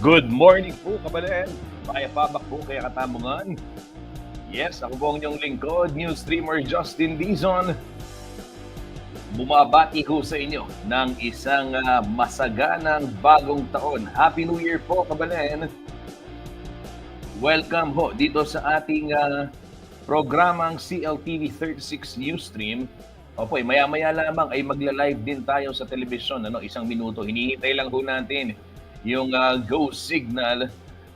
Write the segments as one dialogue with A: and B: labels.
A: Good morning po, kabalen. Maya pabak po kaya katamungan. Yes, ako po ang inyong lingkod, news streamer Justin Dizon. Bumabati ko sa inyo ng isang masaganang bagong taon. Happy New Year po, kabalen. Welcome ho dito sa ating programang CLTV 36 News Stream. Opo, maya-maya lamang ay magla-live din tayo sa telebisyon. Isang minuto. Hinihintay lang ho natin yung go signal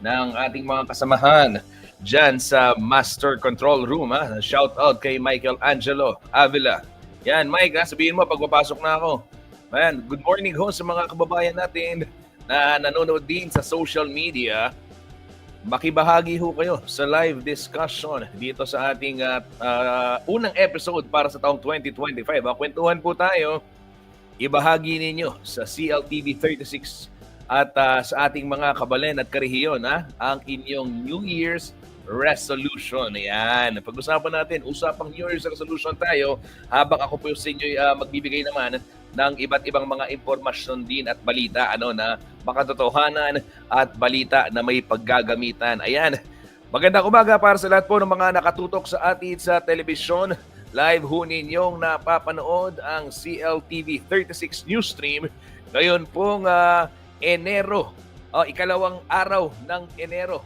A: ng ating mga kasamahan dyan sa Master Control Room. Shout out kay Michael Angelo Avila. Yan, Mike, sabihin mo pag papasok na ako. Man, good morning ho sa mga kababayan natin na nanonood din sa social media. Makibahagi ho kayo sa live discussion dito sa ating unang episode para sa taong 2025. Kwentuhan po tayo, ibahagi ninyo sa CLTV 36 at sa ating mga kabalen at karehiyon ang inyong New Year's resolution. Ayan, pag-usapan natin, usapang New Year's resolution tayo habang ako po sa inyo magbibigay naman ng iba't ibang mga impormasyon din at balita na makatotohanan at balita na may paggagamitan. Ayan, magandang umaga para sa lahat po ng mga nakatutok sa atin sa telebisyon. Live ho ninyong napapanood ang CLTV 36 News Stream. Ngayon pong Enero, ikalawang araw ng Enero,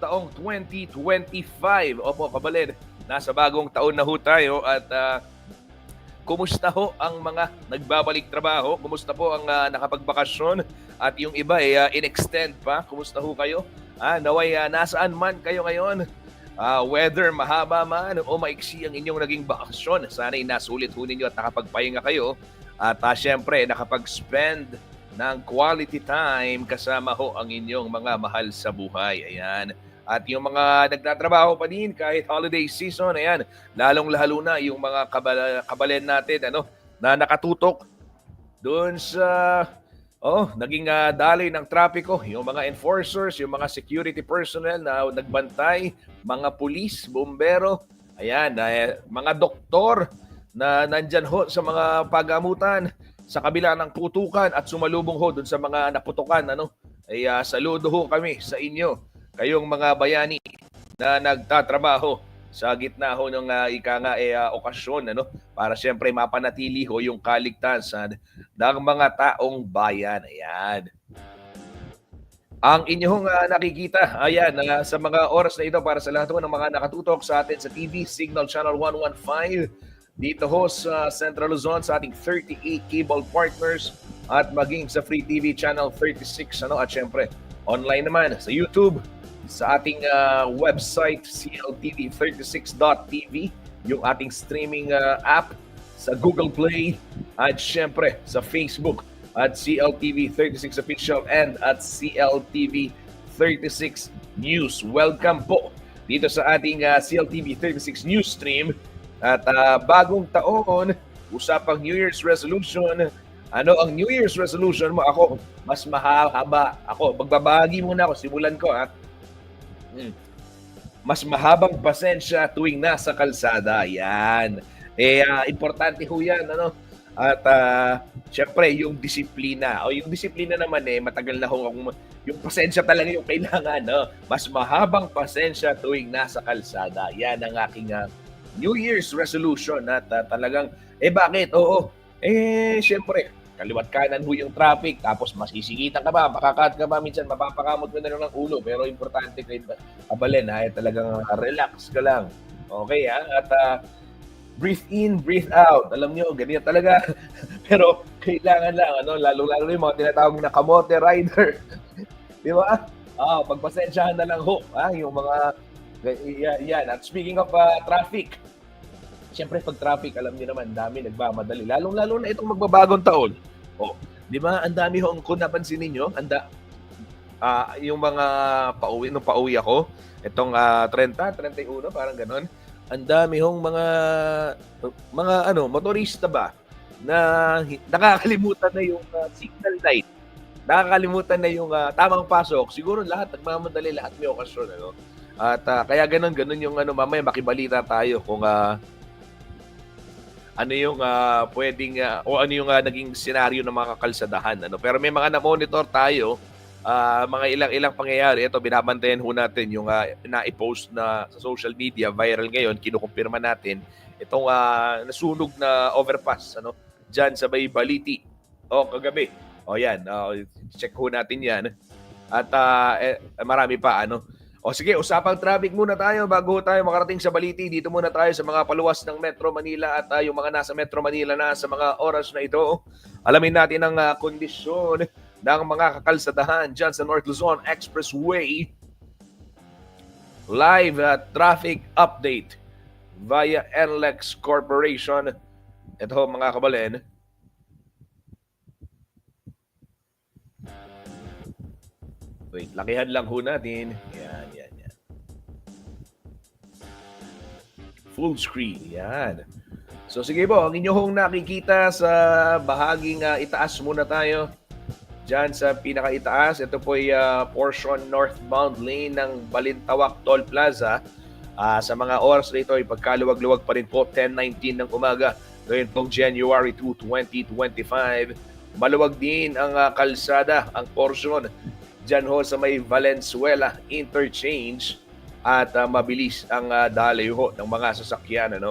A: taong 2025. Opo, kabalid, nasa bagong taon na ho tayo at kumusta ho ang mga nagbabalik trabaho? Kumusta po ang nakapagbakasyon? At yung iba in-extend pa. Kumusta ho kayo? Naway nasaan man kayo ngayon? Whether mahaba man o maiksi ang inyong naging bakasyon. Sana'y nasulit ho ninyo at nakapagpahinga kayo. At syempre nakapag-spend ng quality time kasama ho ang inyong mga mahal sa buhay. Ayan. At yung mga nagtatrabaho pa din kahit holiday season, ayan, lalong-lalo na yung mga kabalen natin na nakatutok doon sa naging daloy ng trapiko, yung mga enforcers, yung mga security personnel na nagbantay, mga pulis, bombero, ayan, mga doktor na nandyan ho sa mga pagamutan sa kabila ng putukan at sumalubong ho doon sa mga naputukan. Ay saludo ho kami sa inyo, kayong mga bayani na nagtatrabaho sa gitna ho ng okasyon para siyempre mapanatili ho yung kaligtasan ng mga taong bayan. Ayan. Ang inyong nakikita, ayan, sa mga oras na ito para sa lahat ho ng mga nakatutok sa atin sa TV Signal Channel 115 dito ho sa Central Luzon sa ating 38 cable partners at maging sa Free TV Channel 36 at syempre online naman sa YouTube, sa ating website cltv36.tv, yung ating streaming app sa Google Play at syempre sa Facebook at CLTV36 Official and at CLTV36 News. Welcome po dito sa ating CLTV36 News Stream. At bagong taon, usapang New Year's resolution. Ano ang New Year's resolution mo? Ako, mas mahaba. Ako, magbabahagi muna ako. Simulan ko Mas mahabang pasensya tuwing nasa kalsada. Yan. Importante ho yan. At syempre, yung disiplina. Yung disiplina naman matagal na ho. Yung pasensya talaga yung kailangan. Mas mahabang pasensya tuwing nasa kalsada. Yan ang aking New Year's resolution at talagang, bakit? Oo. Syempre, kaliwat kanan ho yung traffic, tapos masisigitan ka ba, makakat ka ba, minsan mapapakamot ka na lang ng ulo, pero importante kayo, kabalen, talagang relax ka lang. Okay, At breathe in, breathe out. Alam nyo, ganyan talaga. Pero kailangan lang, lalo-lalo yung mga tinatawag na kamote rider. Di ba? Pagpasensyahan na lang ho, yung mga, yan. At speaking of traffic, siyempre pag traffic, alam niyo naman, dami nagmamadali. Lalong-lalo na itong magbabagong taon. Di ba? Ang dami ho, kung napansin ninyo, yung mga pauwi ako, itong 30, 31, parang ganon. Ang dami hong mga motorista ba na nakakalimutan na yung signal light. Nakakalimutan na yung tamang pasok. Siguro lahat nagmamadali, lahat may okasyon. At kaya ganun yung mamaya makibalita tayo kung ano yung pwedeng o ano yung naging senaryo ng mga kalsadahan. Pero may mga na-monitor tayo
B: mga ilang pangyayari. Ito, binabantayan ho natin yung na-post na sa social media, viral ngayon, kinukumpirma natin itong nasunog na overpass dyan sa may Baliti. Kagabi. Yan. Check ho natin yan. At marami pa. Sige, usapang traffic muna tayo bago tayo makarating sa Baliti. Dito muna tayo sa mga paluwas ng Metro Manila at yung mga nasa Metro Manila na sa mga oras na ito. Alamin natin ang kondisyon ng mga kakalsadahan dyan sa North Luzon Expressway. Live traffic update via NLEX Corporation. Ito mga kabalen. Wait, lakihan lang ho natin. Yan. Full screen. Yan. So sige po, ang inyong nakikita sa bahaging itaas muna tayo. Diyan sa pinakaitaas, ito po ay portion northbound lane ng Balintawak Toll Plaza. Sa mga oras na ito ay pagkaluwag-luwag pa rin po, 10:19 ng umaga. Ngayon pong January 2, 2025. Maluwag din ang kalsada, ang portion diyan ho sa may Valenzuela Interchange at mabilis ang daloy ho ng mga sasakyan.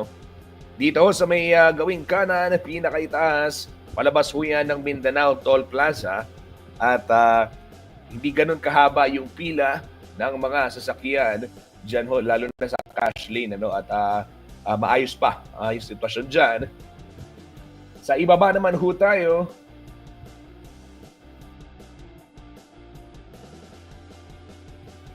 B: Dito ho sa may gawing kanan, pinakaitaas, palabas ho yan ng Mindanao Toll Plaza. At hindi ganun kahaba yung pila ng mga sasakyan dyan ho, lalo na sa cash lane. At maayos pa yung sitwasyon dyan. Sa ibaba naman ho tayo,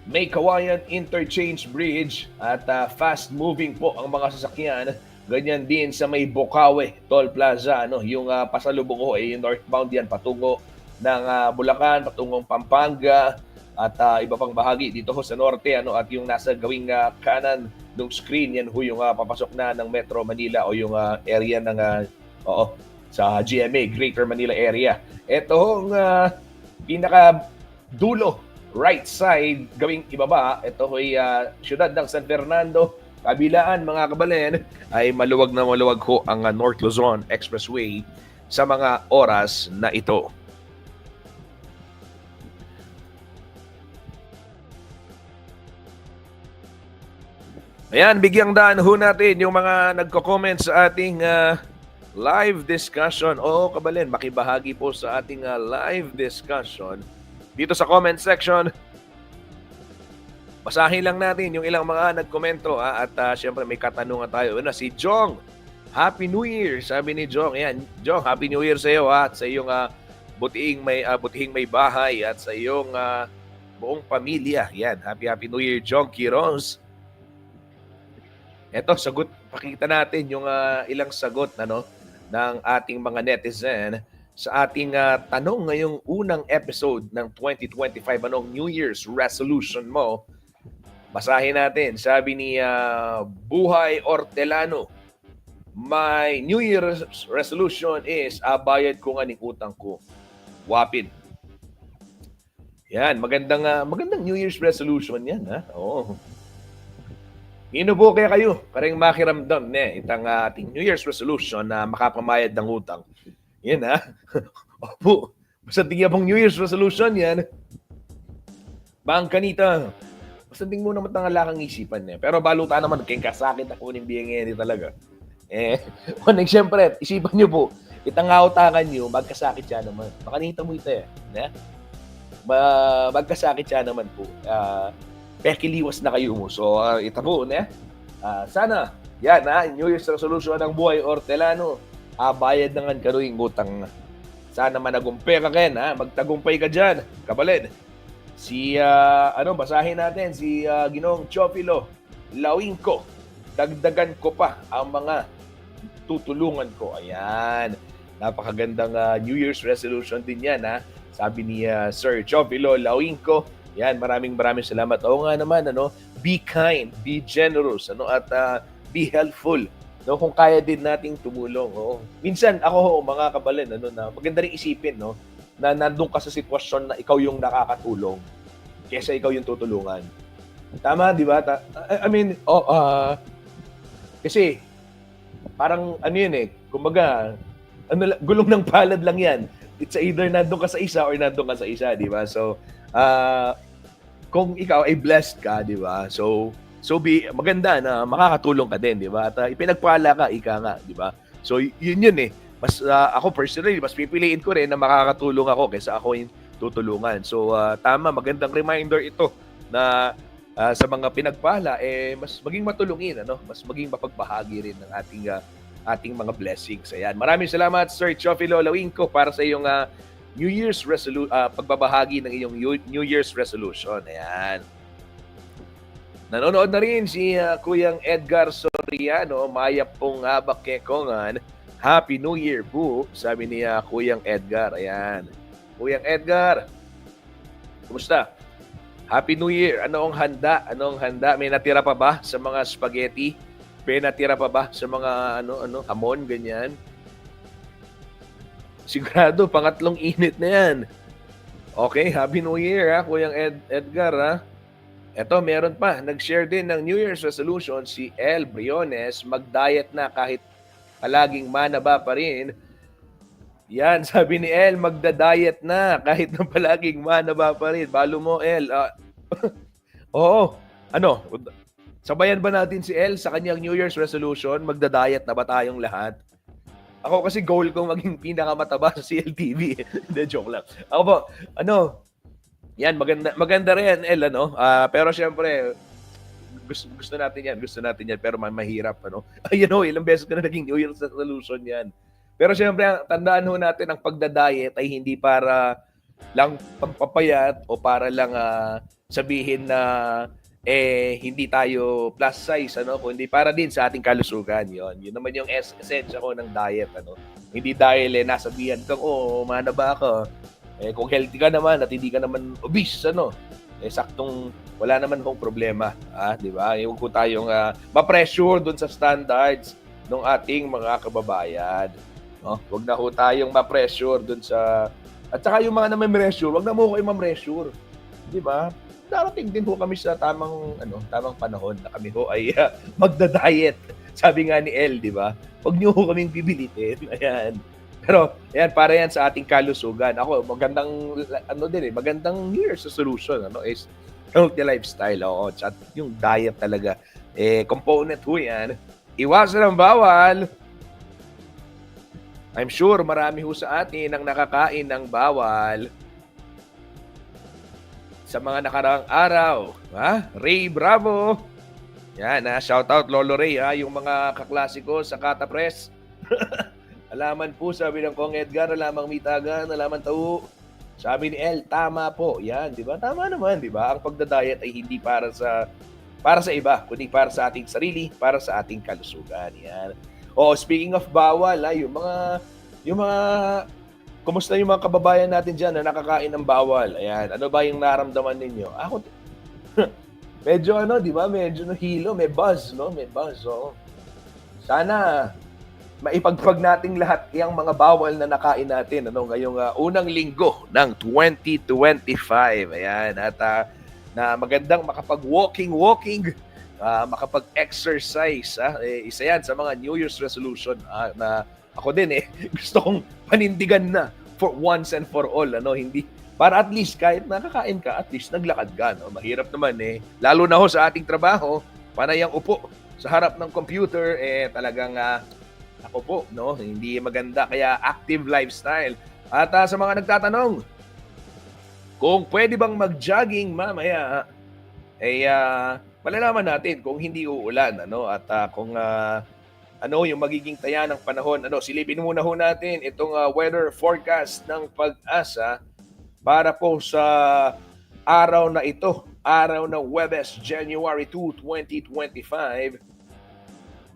B: may Kawayan Interchange Bridge at fast-moving po ang mga sasakyan. Ganyan din sa may Bocaue Toll Plaza. Yung pasalubong ho ay northbound yan patungo ng Bulacan, patungong Pampanga at iba pang bahagi dito ho sa norte. At yung nasa gawing kanan ng screen, yan ho yung papasok na ng Metro Manila o yung area ng sa GMA, Greater Manila Area. Ito hong pinaka dulo, right side, gawing ibaba, ito ay siyudad ng San Fernando. Kabilaan mga kabalen ay maluwag na maluwag ho ang North Luzon Expressway sa mga oras na ito. Ayan, bigyang daan ho natin yung mga nagko-comment sa ating live discussion. Kabalen, makibahagi po sa ating live discussion dito sa comment section. Basahin lang natin yung ilang mga nagkomento at syempre may katanungan tayo. Si Jong, Happy New Year, sabi ni Jong. Ayan, Jong, Happy New Year sa iyo at sa iyong butihing may bahay at sa iyong buong pamilya. Yan, Happy New Year, Jong Quiroz. Eto, sagot, pakita natin yung ilang sagot ng ating mga netizen sa ating tanong ngayong unang episode ng 2025. Anong New Year's resolution mo? Basahin natin. Sabi ni Buhay Ortelano, my New Year's resolution is bayad ko nga ng utang ko. Wapid. Yan, magandang New Year's resolution yan. Oo. Inubo kaya kayo, kareng makiramdam itang ating New Year's resolution na makapamayad ng utang. Yan Opo, basta tingnan pong New Year's resolution yan. Bangkanita, basta tingnan mo naman tangalakang isipan Pero baluta naman, kayong kasakit ako ng biyeng talaga. Siyempre, isipan nyo po, itangautangan nyo, magkasakit siya naman. Makanita mo ito magkasakit siya naman po. Pekiliwas na kayo mo. So, ito po, sana, yan New Year's resolution ng Buhay Ortelano, bayad na nga karoing utang. Sana managumpay ka ken, magtagumpay ka dyan, kabalid. Basahin natin, si Ginoong Chofilo, lawin ko, dagdagan ko pa ang mga tutulungan ko. Ayan, napakagandang New Year's resolution din yan, Sabi ni Sir Chofilo, lawin ko. Yan, maraming salamat. Oo nga naman, be kind, be generous, at be helpful. Kung kaya din nating tumulong. Minsan ako, mga kabalin, na maganda rin isipin, na nandun ka sa sitwasyon na ikaw yung nakakatulong kesa ikaw yung tutulungan. Tama, di ba? Kasi parang kumbaga, gulong ng palad lang yan. It's either nandun ka sa isa or nandun ka sa isa, di ba? So, ah, kung ikaw ay blessed ka, di ba? So maganda na makakatulong ka din, di ba? At ipinagpala ka, ika nga, di ba? So yun eh. Mas ako personally, mas pipiliin ko rin na makakatulong ako kaysa ako yung tutulungan. So tama, magandang reminder ito na sa mga pinagpala mas maging matulungin, ano? Mas maging mapagbahagi rin ng ating mga blessings. Ayan. Maraming salamat Sir Chofilo Lawinco para sa iyong New Year's pagbabahagi ng iyong New Year's resolution. Ayan. Nanonood na rin si Kuyang Edgar Soriano, Maya pong habak kekongan. Happy New Year, boo, sabi ni Kuyang Edgar. Ayan. Kuyang Edgar, kumusta? Happy New Year. Anong handa? May natira pa ba sa mga spaghetti? May natira pa ba sa mga hamon, ganyan? Sigurado, pangatlong init na yan. Okay, Happy New Year, Kuyang Edgar, ha? Eto, meron pa. Nag-share din ng New Year's resolution si El Briones, mag-diet na kahit palaging manaba pa rin. Yan, sabi ni El, magda-diet na kahit na palaging manaba pa rin. Balo mo, El. Oo. Sabayan ba natin si El sa kanyang New Year's resolution? Magda-diet na ba tayong lahat? Ako kasi goal kong maging pinakamataba sa CLTV. Hindi, joke lang. Ako po, yan, maganda rin, El, pero syempre, gusto natin yan, pero mahirap, ilang beses ko na naging New Year's resolution yan. Pero syempre, tandaan ho natin, ang pagda-diet ay hindi para lang pampapayat o para lang sabihin na hindi tayo plus size, kundi para din sa ating kalusugan. Yun naman yung essence ko ng diet, Hindi dahil nasabihan kang, manaba ako. Kung healthy ka naman at hindi ka naman obese, saktong wala naman kong problema, di ba? Huwag ko tayong ma-pressure doon sa standards ng ating mga kababayan. Huwag na ho tayong ma-pressure doon sa... At saka yung mga na-pressure, huwag na mo kayo ma-pressure. Di ba? Darating din ho kami sa tamang panahon na kami ho ay magda-diet. Sabi nga ni El, di ba? Huwag niyo ho kaming bibilitin. Ayan. Pero, ayan, para yan sa ating kalusugan. Ako, magandang New Year's resolution, is healthy lifestyle. At yung diet talaga, component ho yan. Iwasan ang bawal. I'm sure marami ho sa atin ang nakakain ng bawal sa mga nakaraang araw. Ray Bravo. Yan, shout out Lolo Ray, yung mga kaklasiko sa Kata Press. Alaman po, sabi ng Kong Edgar, alamang mitagan, alaman tao. Sabi ni El, tama po. Yan, di ba? Tama naman, di ba? Ang pagda-diet ay hindi para sa iba, kundi para sa ating sarili, para sa ating kalusugan. Yan. Speaking of bawal, yung mga kumusta yung mga kababayan natin dyan na nakakain ng bawal? Ayan, ano ba yung naramdaman ninyo? Ako, medyo di ba? Medyo hilo, may buzz, May buzz, Sana maipagpag nating lahat yung mga bawal na nakain natin ngayong unang linggo ng 2025. Ayan, at na magandang makapag-walking, makapag-exercise. Isa yan sa mga New Year's resolution na ako din gusto kong panindigan na for once and for all. Hindi, para at least kahit nakakain ka, at least naglakad ka. Mahirap naman lalo na ho sa ating trabaho, panayang upo sa harap ng computer, talagang ako po, hindi maganda. Kaya active lifestyle. At sa mga nagtatanong, kung pwede bang mag-jogging mamaya, malalaman natin kung hindi uulan, at kung yung magiging taya ng panahon. Silipin muna ho natin itong weather forecast ng Pag-asa para po sa araw na ito, araw ng Huwebes, January 2, 2025.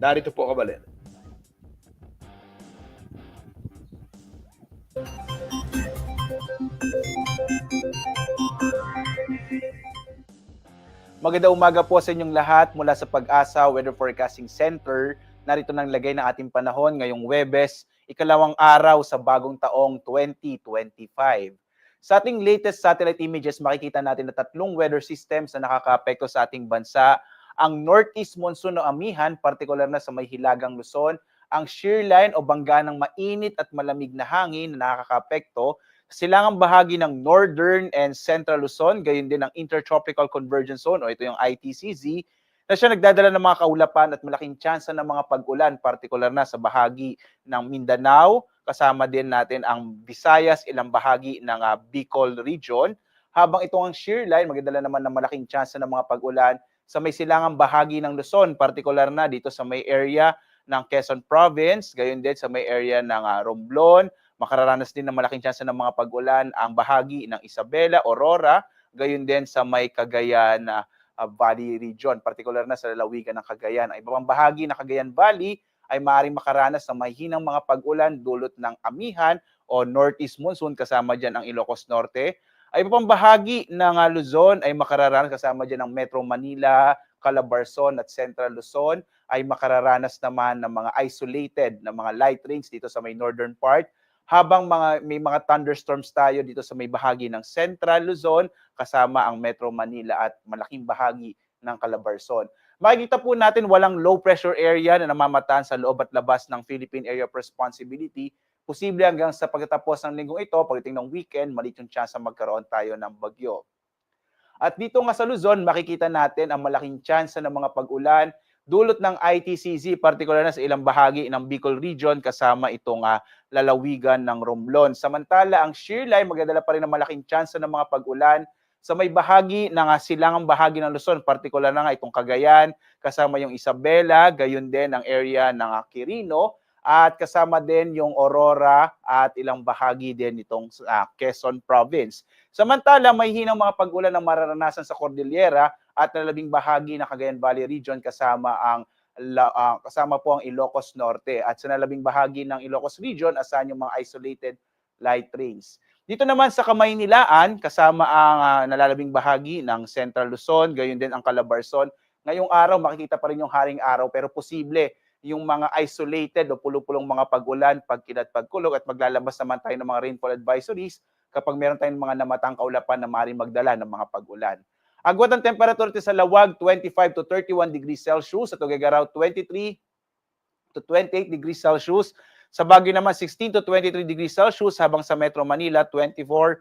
B: Narito po, Kabalen.
C: Magandang umaga po sa inyong lahat mula sa Pag-asa Weather Forecasting Center. Narito nang lagay ng ating panahon ngayong Huwebes, ikalawang araw sa bagong taong 2025. Sa ating latest satellite images, makikita natin na tatlong weather systems na nakakaapekto sa ating bansa. Ang Northeast Monsoon o Amihan, partikular na sa may Hilagang Luzon ang shear line o bangga ng mainit at malamig na hangin na nakakaapekto sa silangang bahagi ng Northern and Central Luzon, gayon din ang Intertropical Convergence Zone o ito yung ITCZ, na siya nagdadala ng mga kaulapan at malaking tsansa ng mga pag-ulan, partikular na sa bahagi ng Mindanao, kasama din natin ang Visayas, ilang bahagi ng Bicol region, habang itong ang shear line, magdadala naman ng malaking tsansa ng mga pag-ulan sa may silangang bahagi ng Luzon, partikular na dito sa may area ng Quezon Province, gayon din sa may area ng Romblon, makararanas din ng malaking tsansa ng mga pag-ulan ang bahagi ng Isabela, Aurora, gayon din sa may Cagayan Valley region, partikular na sa lalawigan ng Cagayan. Ang ibang bahagi ng Cagayan Valley ay maaaring makaranas ng mahinang mga pag-ulan dulot ng amihan o northeast monsoon, kasama dyan ang Ilocos Norte. Ay iba pang bahagi ng Luzon ay makararanas, kasama dyan ang Metro Manila, Calabarzon at Central Luzon, ay makararanas naman ng mga isolated na mga light rains dito sa may northern part, habang may mga thunderstorms tayo dito sa may bahagi ng Central Luzon, kasama ang Metro Manila at malaking bahagi ng Calabarzon. Makikita po natin walang low pressure area na namamataan sa loob at labas ng Philippine Area of Responsibility. Posible hanggang sa pagtatapos ng linggong ito, pagdating ng weekend, maliit yung chance magkaroon tayo ng bagyo. At dito nga sa Luzon, makikita natin ang malaking chance ng mga pag-ulan dulot ng ITCZ, partikular na sa ilang bahagi ng Bicol region, kasama itong lalawigan ng Romblon. Samantala, ang shear line magdadala pa rin ng malaking chance ng mga pag-ulan sa may bahagi ng silangang bahagi ng Luzon, partikular na nga itong Cagayan, kasama yung Isabela, gayon din ang area ng Quirino, at kasama din yung Aurora at ilang bahagi din itong Quezon Province. Samantala, may hinang mga pag-ulan na mararanasan sa Cordillera at lalabing bahagi ng Cagayan Valley region, kasama po ang Ilocos Norte. At sa nalabing bahagi ng Ilocos region, asahan yung mga isolated light rains. Dito naman sa Kamaynilaan, kasama ang nalalabing bahagi ng Central Luzon, gayon din ang Calabarzon. Ngayong araw, makikita pa rin yung haring araw, pero posible yung mga isolated o pulo-pulong mga pag-ulan, pagkilat, pagkulog, at maglalabas naman tayo ng mga rainfall advisories kapag meron tayong mga namatang kaulapan na maaaring magdala ng mga pag-ulan. Agwat ang temperature sa Lawag, 25 to 31 degrees Celsius. Sa Tuguegarao, 23 to 28 degrees Celsius. Sa Baguio naman, 16 to 23 degrees Celsius. Habang sa Metro Manila, 24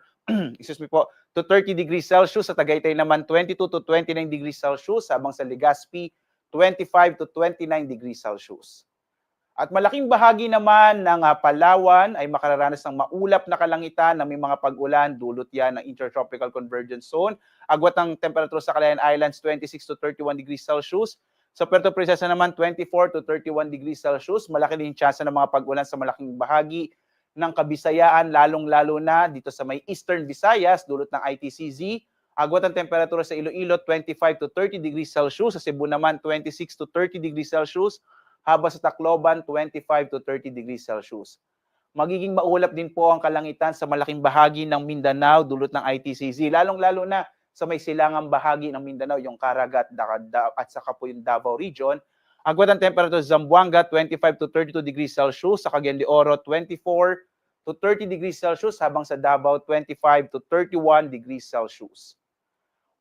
C: to 30 degrees Celsius. Sa Tagaytay naman, 22 to 29 degrees Celsius. Habang sa Legazpi, 25 to 29 degrees Celsius. At malaking bahagi naman ng Palawan ay makararanas ng maulap na kalangitan na may mga pag-ulan, dulot yan ng Intertropical Convergence Zone. Agwat ang temperature sa Calayan Islands, 26 to 31 degrees Celsius. Sa Puerto Princesa naman, 24 to 31 degrees Celsius. Malaki din chance ng mga pag-ulan sa malaking bahagi ng Kabisayaan, lalong-lalo na dito sa may Eastern Visayas, dulot ng ITCZ. Agwat ang temperatura sa Iloilo, 25 to 30 degrees Celsius. Sa Cebu naman, 26 to 30 degrees Celsius. Habang sa Tacloban, 25 to 30 degrees Celsius. Magiging maulap din po ang kalangitan sa malaking bahagi ng Mindanao, dulot ng ITCZ. Lalong-lalo na sa may silangang bahagi ng Mindanao, yung Caraga at saka po yung Davao region. Agwat ang temperatura sa Zamboanga, 25 to 32 degrees Celsius. Sa Cagayan de Oro, 24 to 30 degrees Celsius. Habang sa Davao, 25 to 31 degrees Celsius.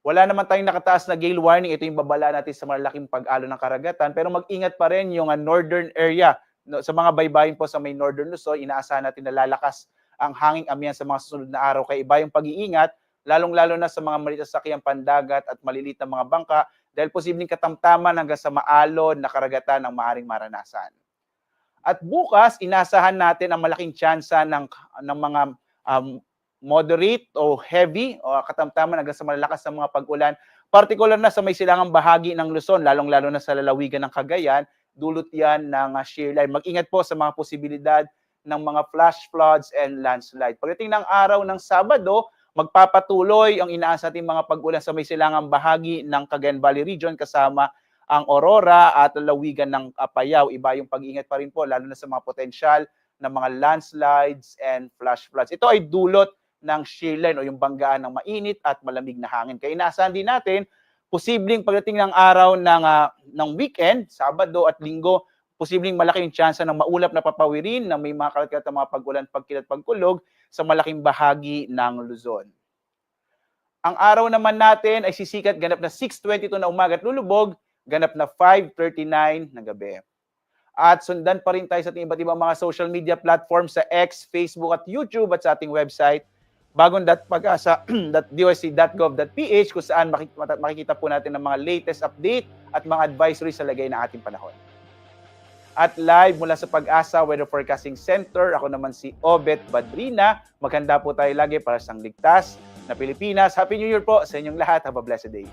C: Wala naman tayong nakataas na gale warning. Ito yung babala natin sa malaking pag-alo ng karagatan. Pero mag-ingat pa rin yung northern area. Sa mga baybayin po sa may northern Luzon, inaasahan natin na lalakas ang hanging amihan sa mga susunod na araw. Kaya iba yung pag-iingat, lalong-lalo na sa mga maliit na sasakyang pandagat at maliliit na mga bangka, dahil posibleng katamtaman hanggang sa maalon na karagatan ang maaaring maranasan. At bukas, inaasahan natin ang malaking tsansa ng mga moderate o heavy o katamtaman hanggang sa malalakas na mga pag-ulan, partikular na sa may silangang bahagi ng Luzon, lalong-lalo na sa lalawigan ng Cagayan, dulot yan ng shear line. Mag-ingat po sa mga posibilidad ng mga flash floods and landslide. Pagdating ng araw ng Sabado, magpapatuloy ang inaasa nating mga pag-ulan sa may silangang bahagi ng Cagayan Valley region, kasama ang Aurora at lalawigan ng Apayao. Iba yung pag-ingat pa rin po, lalo na sa mga potensyal na mga landslides and flash floods. Ito ay dulot ng shear line o yung banggaan ng mainit at malamig na hangin. Kaya inaasahan din natin, posibleng pagdating ng araw ng weekend, Sabado at Linggo, posibleng malaki yung tsansa ng maulap na papawirin na may mga kalat-kalat na mga pag-ulan, pagkilat, pagkulog sa malaking bahagi ng Luzon. Ang araw naman natin ay sisikat ganap na 6:22 na umaga at lulubog, ganap na 5:39 ng gabi. At sundan pa rin tayo sa ating iba't ibang mga social media platforms sa X, Facebook at YouTube at sa ating website bagong.pag-asa.dosc.gov.ph kung saan makikita po natin ang mga latest update at mga advisory sa lagay ng ating panahon. At live mula sa Pag-asa Weather Forecasting Center, ako naman si Obet Badrina. Maghanda po tayo lagi para sa ligtas na Pilipinas. Happy New Year po sa inyong lahat. Have a blessed day.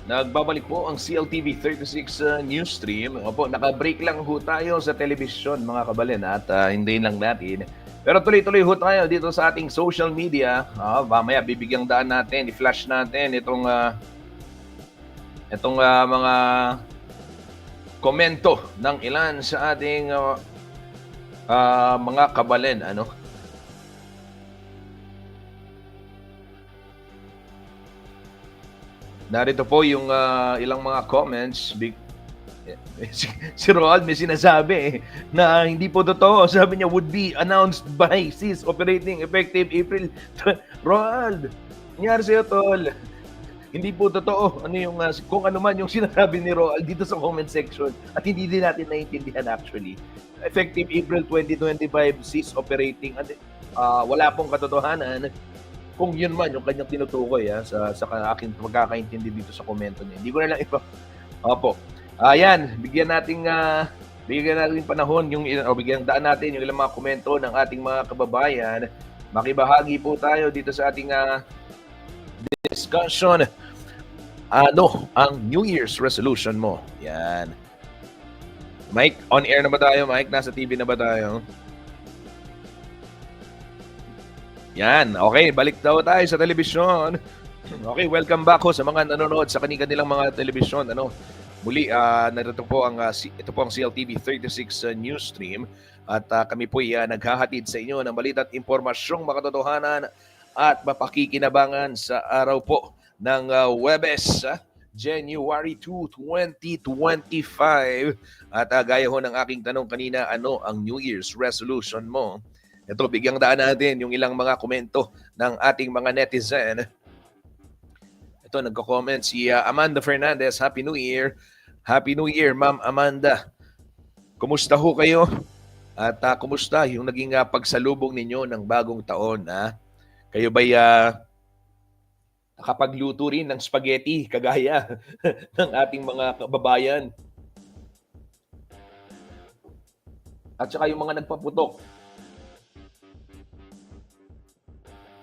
B: Nagbabalik po ang CLTV 36 news stream. Opo, naka-break lang ho tayo sa telebisyon mga kabalin at hindi lang natin. Pero tuloy-tuloy ho tayo dito sa ating social media. Mamaya bibigyang daan natin, i-flash natin itong mga komento ng ilan sa ating mga kabalin. Narito po yung ilang mga comments. Si Roald may sinasabi na hindi po totoo. Sabi niya would be announced by cease operating effective April. Roald, nangyari sa'yo, tol. Hindi po totoo. Kung ano man yung sinasabi ni Roald dito sa comment section at hindi din natin naiintindihan actually. Effective April 2025, cease operating. Wala pong katotohanan. Kung yun man yung kanyang tinutukoy sa aking pagkakaintindi dito sa komento niya. Hindi ko na lang Opo. Ayan, bigyan natin panahon bigyan daan natin yung ilang mga komento ng ating mga kababayan. Makibahagi po tayo dito sa ating discussion. Ano ang New Year's resolution mo? Yan. Mike, on air na ba tayo? Mike, nasa TV na ba tayo? Yan, okay, balik daw tayo sa telebisyon. Okay, welcome back ho sa mga nanonood sa kanilang mga telebisyon. Muli, narito po ito po ang CLTV 36 news stream at kami po naghahatid sa inyo ng balita at impormasyong makatotohanan at mapakikinabangan sa araw po ng Huwebes, January 2, 2025. At gaya ho ng aking tanong kanina, ano ang New Year's resolution mo? Ito, bigyang daan natin yung ilang mga komento ng ating mga netizen. Ito, nagko-comment si Amanda Fernandez. Happy New Year. Happy New Year, Ma'am Amanda. Kumusta ho kayo? At kumusta yung naging pagsalubong ninyo ng bagong taon? Kayo ba'y nakapagluto rin ng spaghetti kagaya ng ating mga kababayan? At saka yung mga nagpaputok.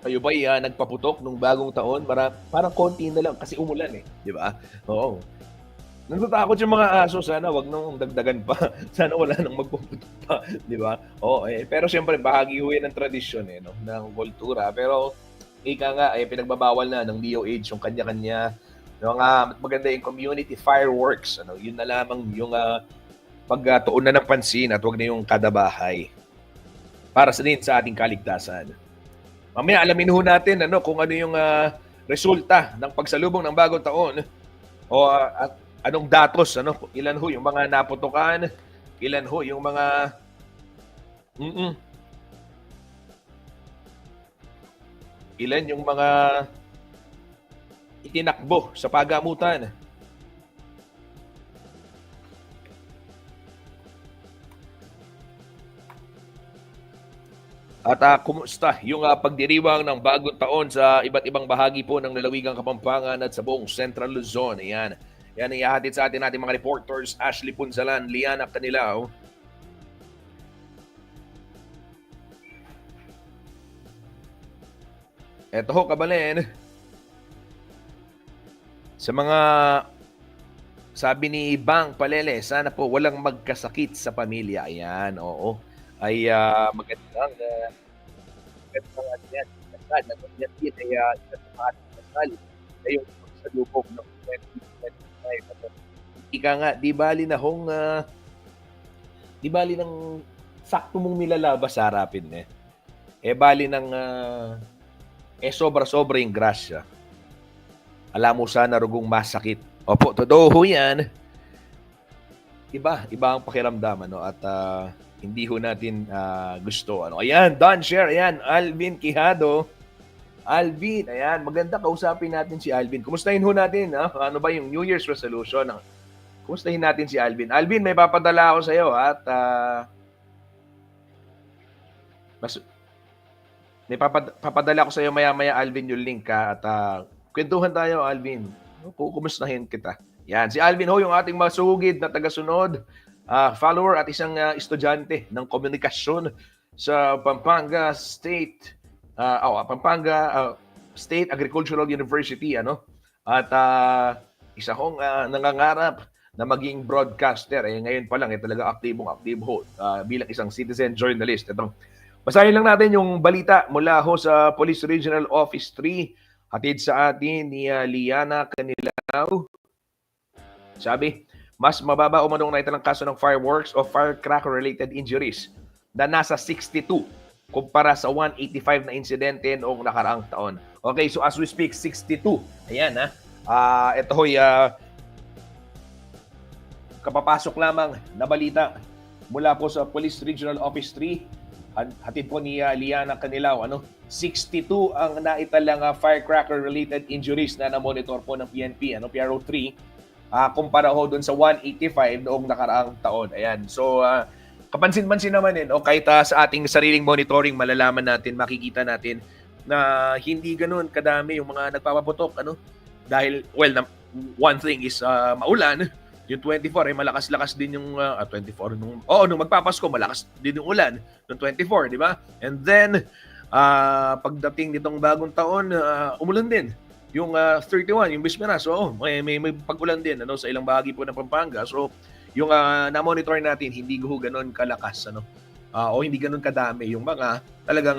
B: Kayo ba nagpaputok nung bagong taon? Parang konti na lang kasi umulan di ba? Oo. Natatakot yung mga aso, sana wag nang dagdagan pa. Sana wala nang magpuputok pa, di ba? Oo, pero siyempre bahagi ho yan ng tradisyon ng kultura. Pero ika nga pinagbabawal na ng DOH yung kanya-kanya. Maganda yung community fireworks, yun na lamang yung pagtuon na ng pansin at wag na yung kada bahay. Para sa ating kaligtasan. Mamaya alamin ho natin kung ano yung resulta ng pagsalubong ng bagong taon o at anong datos, ilan ho yung mga naputukan, ilan ho yung mga ilan yung mga itinakbo sa pagamutan. At kumusta yung pagdiriwang ng bagong taon sa iba't ibang bahagi po ng lalawigang Kapampangan at sa buong Central Luzon? Ayan. Yan ang ihahatid sa atin nating mga reporters, Ashley Punzalan, Liana Canilao. Eto ho, Kabalen. Sa mga sabi ni Bang Palele, sana po walang magkasakit sa pamilya. Ayan, oo. Ay magandang ano yan. Yan din ay isa sa mga ating kasal na yung pagsalubog ng 2025. Ika nga, di bali ng sakto mong milalabas sa harapin bali ng sobra-sobra yung grasya. Alam mo sana rugong masakit. Opo, totoo ho yan. Iba ang pakiramdam, ano, at hindi ho natin gusto. Ano. Ayan, Don Share, ayan, Alvin Quijado. Alvin, ayan, maganda kausapin natin si Alvin. Kumustahin ho natin, ano ba yung New Year's resolution? Kumustahin natin si Alvin. Alvin, may papadala ako sa iyo at may papadala ko sa iyo maya-maya, Alvin, yung link at kwentuhan tayo, Alvin. Kumustahin kita. Yan, si Alvin ho, yung ating masugid na tagasunod, follower at isang estudyante ng komunikasyon sa Pampanga State State Agricultural University, ano? At isa hong nangangarap na maging broadcaster. Ngayon pa lang talaga aktibo bilang isang citizen journalist. Ito. Basahin lang natin yung balita mula ho sa Police Regional Office 3. Hatid sa atin ni Liana Canilao. Sabi, mas mababa umanong naitalang kaso ng fireworks o firecracker-related injuries na nasa 62 kumpara sa 185 na insidente noong nakaraang taon. Okay, so as we speak, 62. Ayan ito ho'y kapapasok lamang na balita mula po sa Police Regional Office 3. Hatid po ni Liana Canilao, 62 ang naitalang firecracker-related injuries na na-monitor po ng PNP, PRO3, kumpara ho doon sa 185 noong nakaraang taon. Ayan. So, kapansin-pansin naman kahit sa ating sariling monitoring, malalaman natin, makikita natin na hindi ganoon kadami yung mga nagpapaputok, dahil, one thing is maulan. Yung 24 malakas-lakas din yung 24 nung magpapasko malakas din yung ulan nung 24, di ba? And then pagdating nitong bagong taon, umulan din. Yung 31, yung Bispera, so may pag-ulan din sa ilang bahagi po ng Pampanga. So yung na-monitor natin, hindi ho ganoon kalakas o hindi ganoon kadami yung mga talagang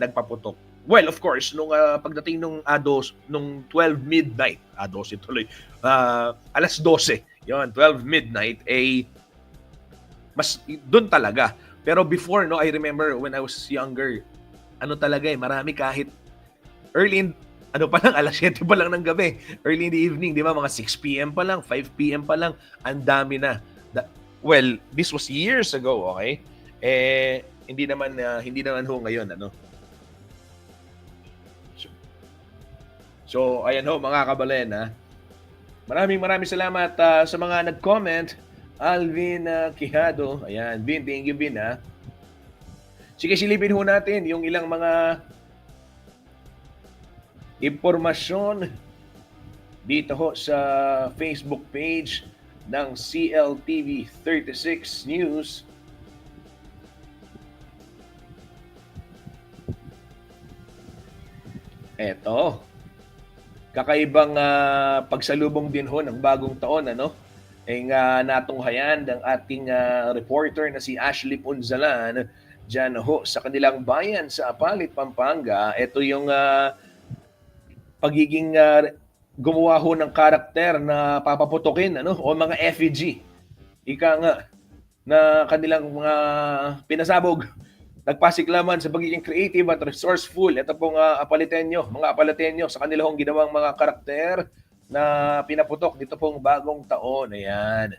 B: nagpaputok. Well, of course, nung pagdating nung nung 12 midnight, tuloy, alas 12, yon 12 midnight, mas doon talaga. Pero before, I remember when I was younger, talaga marami kahit early pa lang, alas 7 pa lang ng gabi, early in the evening, di ba, mga 6 p.m. pa lang, 5 p.m. pa lang, ang dami na. Well, this was years ago, okay? Hindi naman ho ngayon, So, ayan ho, mga kabalen, Maraming salamat sa mga nag-comment. Alvin Quijado, ayan, Vin, thank you, Vin, Sige, silipin ho natin yung ilang mga impormasyon dito ho sa Facebook page ng CLTV 36 News. Eto. Kakaibang pagsalubong din ho ng bagong taon, natunghayan ng ating reporter na si Ashley Punzalan dyan ho sa kanilang bayan sa Apalit, Pampanga. Ito yung pagiging gumawa ho ng karakter na papaputukin, o mga effigy. Ika nga na kanilang mga pinasabog. Nagpasiklaman sa pagiging creative at resourceful. Ito pong mga Apalitenyo sa kanilang ginawang mga karakter na pinaputok dito pong bagong taon. Ayan.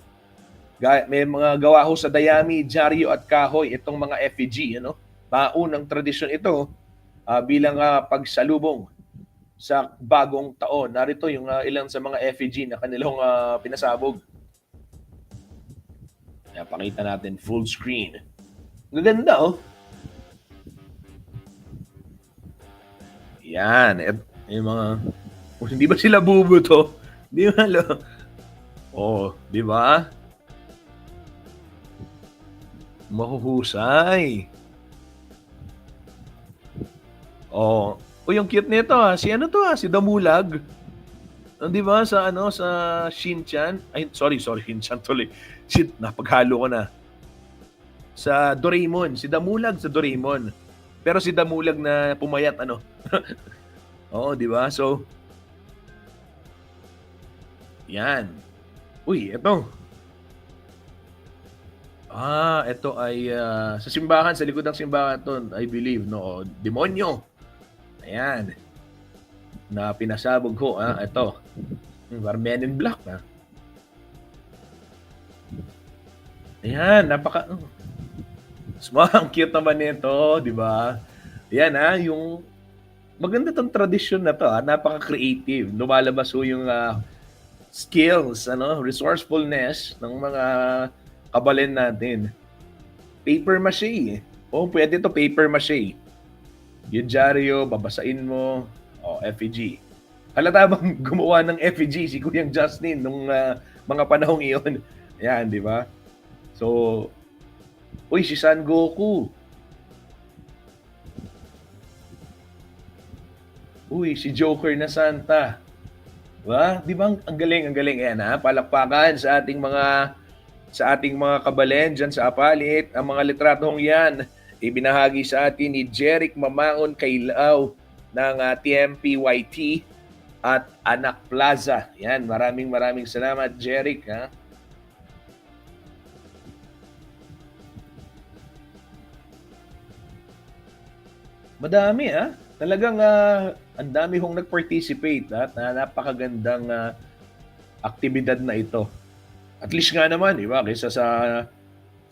B: May mga gawa ho sa dayami, dyaryo at kahoy itong mga effigy. Paunang tradisyon ito bilang pagsalubong sa bagong taon. Narito yung ilang sa mga effigy na kanilang pinasabog. Ayan, pakita natin full screen. Gaganda, Yan. Yung mga, hindi ba sila bubuto? Di ba? Oh, di ba? Mahuhusay. Oh, yung cute nito Si ano to si Damulag. Di ba sa Shin-chan? Ay, sorry, Shin-chan tuloy. Shit, napaghalo ko na. Sa Doraemon, si Damulag sa Doraemon. Pero si Damulag na pumayat Oo, di ba? So, yan. Uy, eto. Ito ay sa simbahan, sa likod ng simbahan to, I believe, no? Demonyo. Ayan. Na pinasabog ko, ito. Parang Men in Black, Ayan, ang cute naman nito, di ba? Ayan, yung maganda tong tradisyon na to, napaka-creative. Lumalabas yung skills, resourcefulness ng mga kabalen natin. Paper mache. Pwede to paper mache. Yung dyaryo, babasain mo, effigy. Halata bang gumawa ng effigy si Kuyang Justin nung mga panahong iyon? Ayan, di ba? So, si Son Goku. Si Joker na Santa. Diba? Di ba ang galing, Ayan, palakpakan sa ating mga kabalen dyan sa Apalit. Ang mga litratong yan, ibinahagi sa atin ni Jeric Mamaon Kailao ng TMPYT at Anak Plaza. Yan, maraming salamat, Jeric. Madami, Talagang ang dami hong nag-participate at napakagandang aktibidad na ito. At least nga naman, di ba, kaysa sa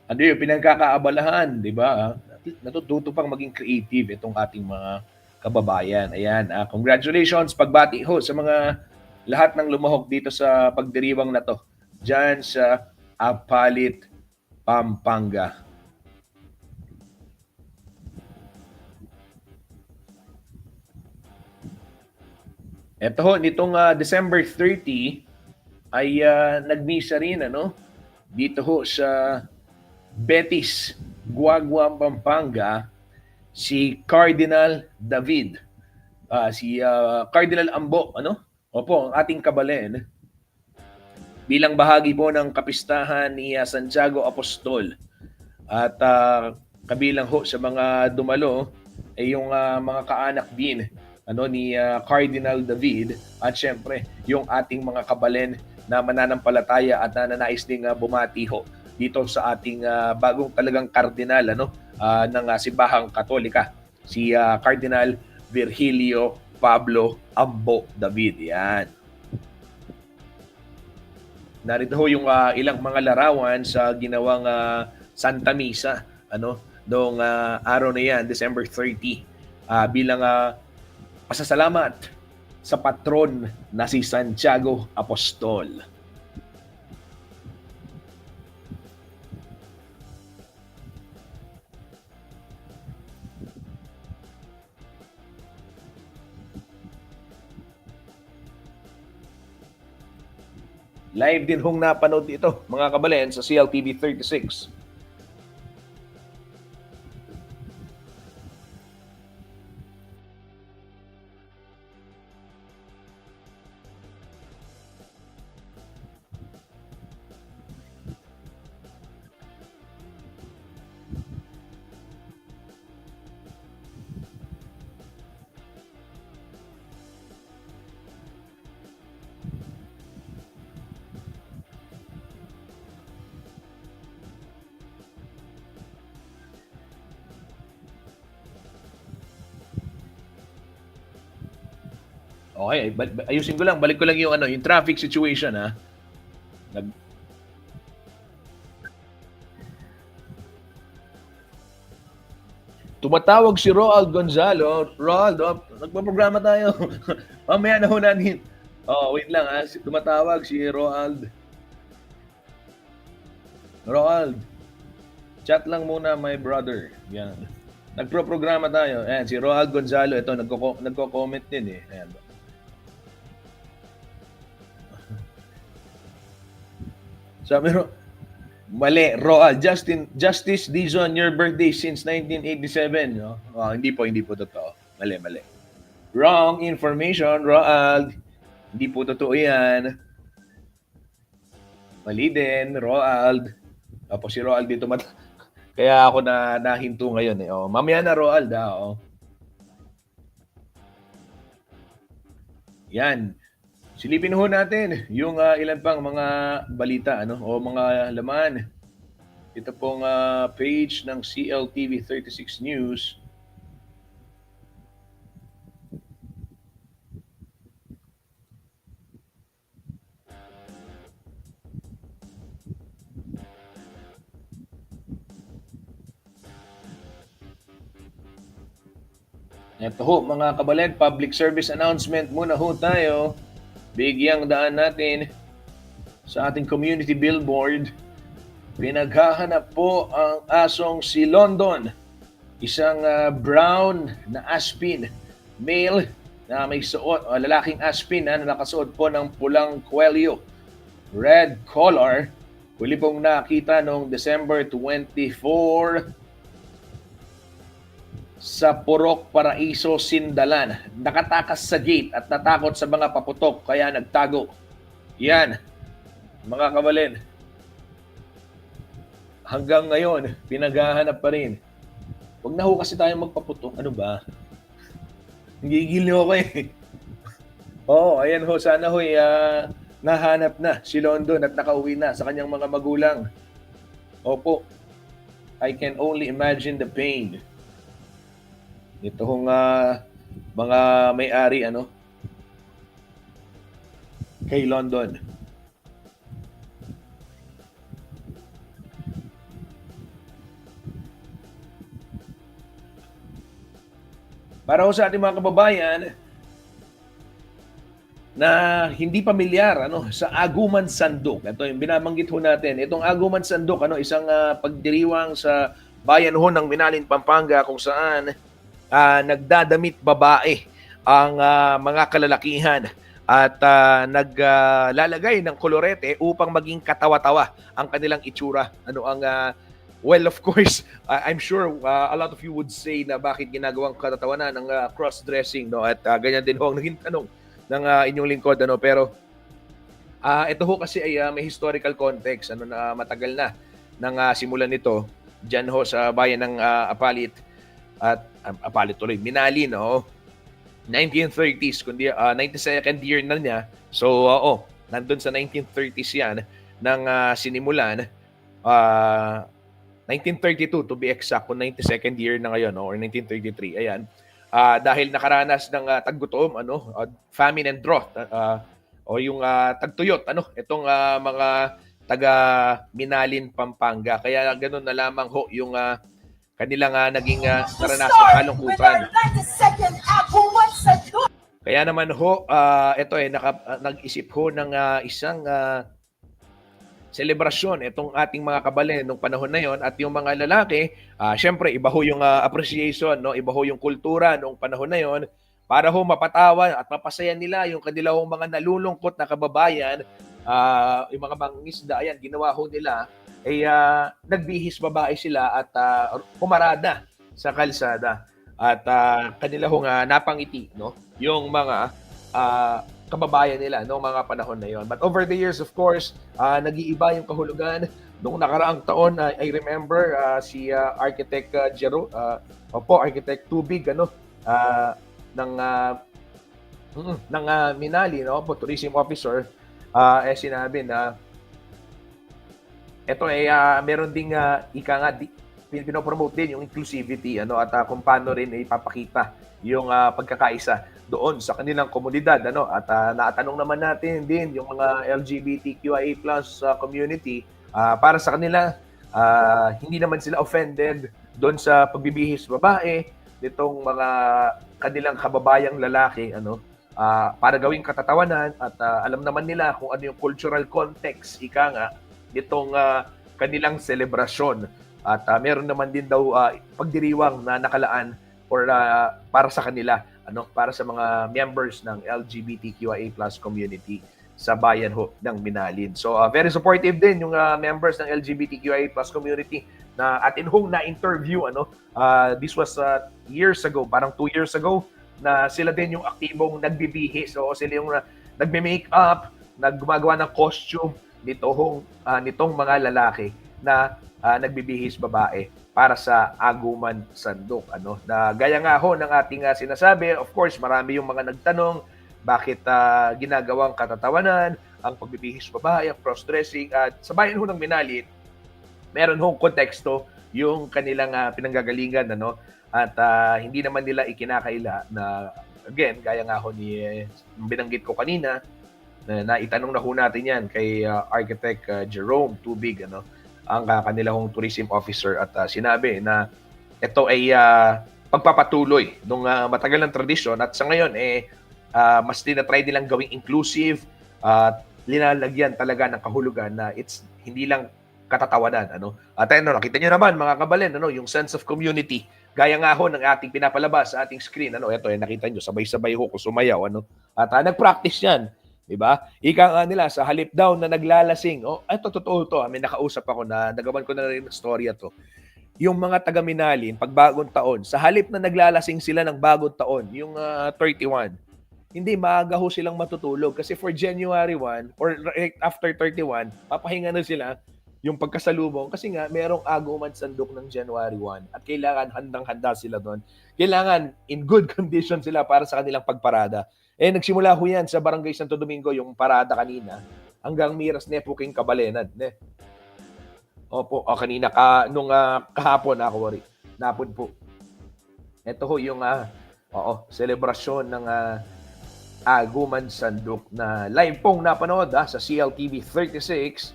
B: yung pinagkakaabalahan, di ba? Natututo pang maging creative itong ating mga kababayan. Ayan, congratulations, pagbati ho sa mga lahat ng lumahok dito sa pagdiriwang na to. Diyan sa Apalit, Pampanga. Ito ho, nitong December 30 ay nagmisa rin dito ho sa Betis, Guagua, Pampanga, si Cardinal David. Si Cardinal Ambo, Opo, ang ating kabalen. Bilang bahagi po ng kapistahan ni Santiago Apostol. At kabilang ho sa mga dumalo ay yung mga kaanak din ni Cardinal David at syempre yung ating mga kabalen na mananampalataya at nananais ding bumati ho dito sa ating bagong talagang kardinal ng Simbahang Katolika, si Cardinal Virgilio Pablo Ambo David. Yan. Narito ho yung ilang mga larawan sa ginawang Santa Misa noong araw na yan, December 30, bilang pasasalamat sa patron na si Santiago Apostol. Live din hong napanood ito, mga kabalen, sa CLTV 36. Okay, ayusin ko lang, balik ko lang yung yung traffic situation Tumatawag si Roald Gonzalo. Roald, nagpo-programa tayo. Mamaya na ho natin. Wait lang Tumatawag si Roald. Roald, chat lang muna my brother. Yan. Nagpro-programa tayo. Ayan, si Roald Gonzalo, ito, nagko-comment din eh. Ayan. Sabi mali, Roald. Justice Dizon, your birthday since 1987. No? Oh, hindi po totoo. Mali. Wrong information, Roald. Hindi po totoo yan. Mali din, Roald. Tapos si Roald dito kaya ako nahinto ngayon eh. Oh, mamaya na Roald oh. Yan. Silipin ho natin yung ilan pang mga balita o mga laman. Ito pong page ng CLTV 36 News. Ito ho, mga kabalen, public service announcement muna ho tayo. Bigyang daan natin sa ating community billboard. Pinaghahanap po ang asong si London. Isang brown na aspin, male na may suot, lalaking aspin na nakasuot po ng pulang kwelyo. Red collar. Huli pong nakita noong December 24 sa Purok Paraiso, Sindalan. Nakatakas sa gate at natakot sa mga paputok kaya nagtago. Yan, mga kabalin. Hanggang ngayon, pinaghahanap pa rin. Huwag na ho kasi tayo magpaputok. Ano ba? Gigil niyo ako eh. Oo, ayan ho. Sana ho nahanap na si London at nakauwi na sa kanyang mga magulang. Opo. I can only imagine the pain. Ito hong mga may-ari kay London. Para ho sa ating mga kababayan na hindi pamilyar sa Aguman Sandok. Ito yung binabanggit ho natin. Itong Aguman Sandok, isang pagdiriwang sa bayan ho ng Minalin, Pampanga kung saan nagdadamit babae ang mga kalalakihan at naglalagay ng kolorete upang maging katawa-tawa ang kanilang itsura. Well, of course, I'm sure a lot of you would say na bakit ginagawang katatawanan ng cross-dressing, no? At ganyan din ho ang naging tanong ng inyong lingkod, pero ito ho kasi ay may historical context na matagal na nang simulan nito diyan ho sa bayan ng Apalit at Apalit tuloy, Minalin, 1930s, kundi 92nd year na niya. So, nandun sa 1930s yan nang sinimulan. 1932 to be exact, kung 92nd year na ngayon, or 1933. Ayan. Dahil nakaranas ng taggutom, famine and drought, o yung tagtuyot, itong mga taga Minalin, Pampanga. Kaya ganoon na lamang ho yung kanilang naging karanasang kalungkutan. Kaya naman ho, ito nag-isip ho ng isang selebrasyon itong ating mga kababayan nung panahon na yon, at yung mga lalaki, syempre iba ho yung appreciation, iba ho yung kultura nung panahon na yon, para ho mapatawa at mapasaya nila yung kanilang mga nalulungkot na kababayan. Yung mga mangingisda, ayan, ginawa ho nila ay nagbihis babae sila at pumarada sa kalsada at kanila hong napangiti yung mga kababayan nila noong mga panahon na yon. But over the years, of course, nag-iiba yung kahulugan. Noong nakaraang taon, I remember si Architect Architect Tubig ng Minali, tourism officer, sinabi na ito meron ding pinopromote din yung inclusivity at kung paano rin ipapakita yung pagkakaisa doon sa kanilang komunidad at naatanong naman natin din yung mga LGBTQIA+ community para sa kanila hindi naman sila offended doon sa pagbibihis babae nitong mga kanilang kababayang lalaki para gawing katatawanan at alam naman nila kung ano yung cultural context nitong kanilang selebrasyon. At meron naman din daw pagdiriwang na nakalaan or para sa kanila, para sa mga members ng LGBTQIA+ community sa bayan ho ng Minalin. So very supportive din yung members ng LGBTQIA+ community na atin hong na-interview. This was years ago, parang 2 years ago, na sila din yung aktibong nagbibihis. So sila yung nagme-makeup, naggumagawa ng costume nitong mga lalaki na nagbibihis babae para sa Aguman Sandok. Na gaya nga ho ng ating sinasabi, of course, marami yung mga nagtanong bakit ginagawang katatawanan ang pagbibihis babae, ang cross-dressing. At sa bayan ho ng Minalin, meron hong konteksto yung kanilang pinanggagalingan. At hindi naman nila ikinakaila na, again, gaya nga ho ni binanggit ko kanina, na itanong na ho natin yan kay Architect Jerome Tubig, ang kanilang tourism officer, at sinabi na ito ay pagpapatuloy ng matagal ng tradisyon, at sa ngayon mas tinatry nilang gawing inclusive at linalagyan talaga ng kahulugan na it's hindi lang katatawanan. At nakita niyo naman mga kabalin, yung sense of community, gaya nga ho ng ating pinapalabas sa ating screen. Ito nakita niyo, sabay-sabay ho ko sumayaw. At nag-practice yan. Diba? Ika nga nila, sa halip daw na naglalasing, ito totoo to, may nakausap ako na nagawan ko na rin ng storya to. Yung mga taga Minalin, pag bagong taon, sa halip na naglalasing sila ng bagong taon, yung 31, hindi, maaga ho silang matutulog. Kasi for January 1, or right after 31, papahinga na sila yung pagkasalubong. Kasi nga, merong Aguman Sandok ng January 1. At kailangan handang-handa sila doon. Kailangan in good condition sila para sa kanilang pagparada. Nagsimula ho yan sa Barangay Santo Domingo, yung parada kanina, hanggang Miras Nepo King Kabalenad. Opo, kanina, nung kahapon, napon po. Ito ho yung selebrasyon ng Aguman Sandok na live pong napanood sa CLTV 36.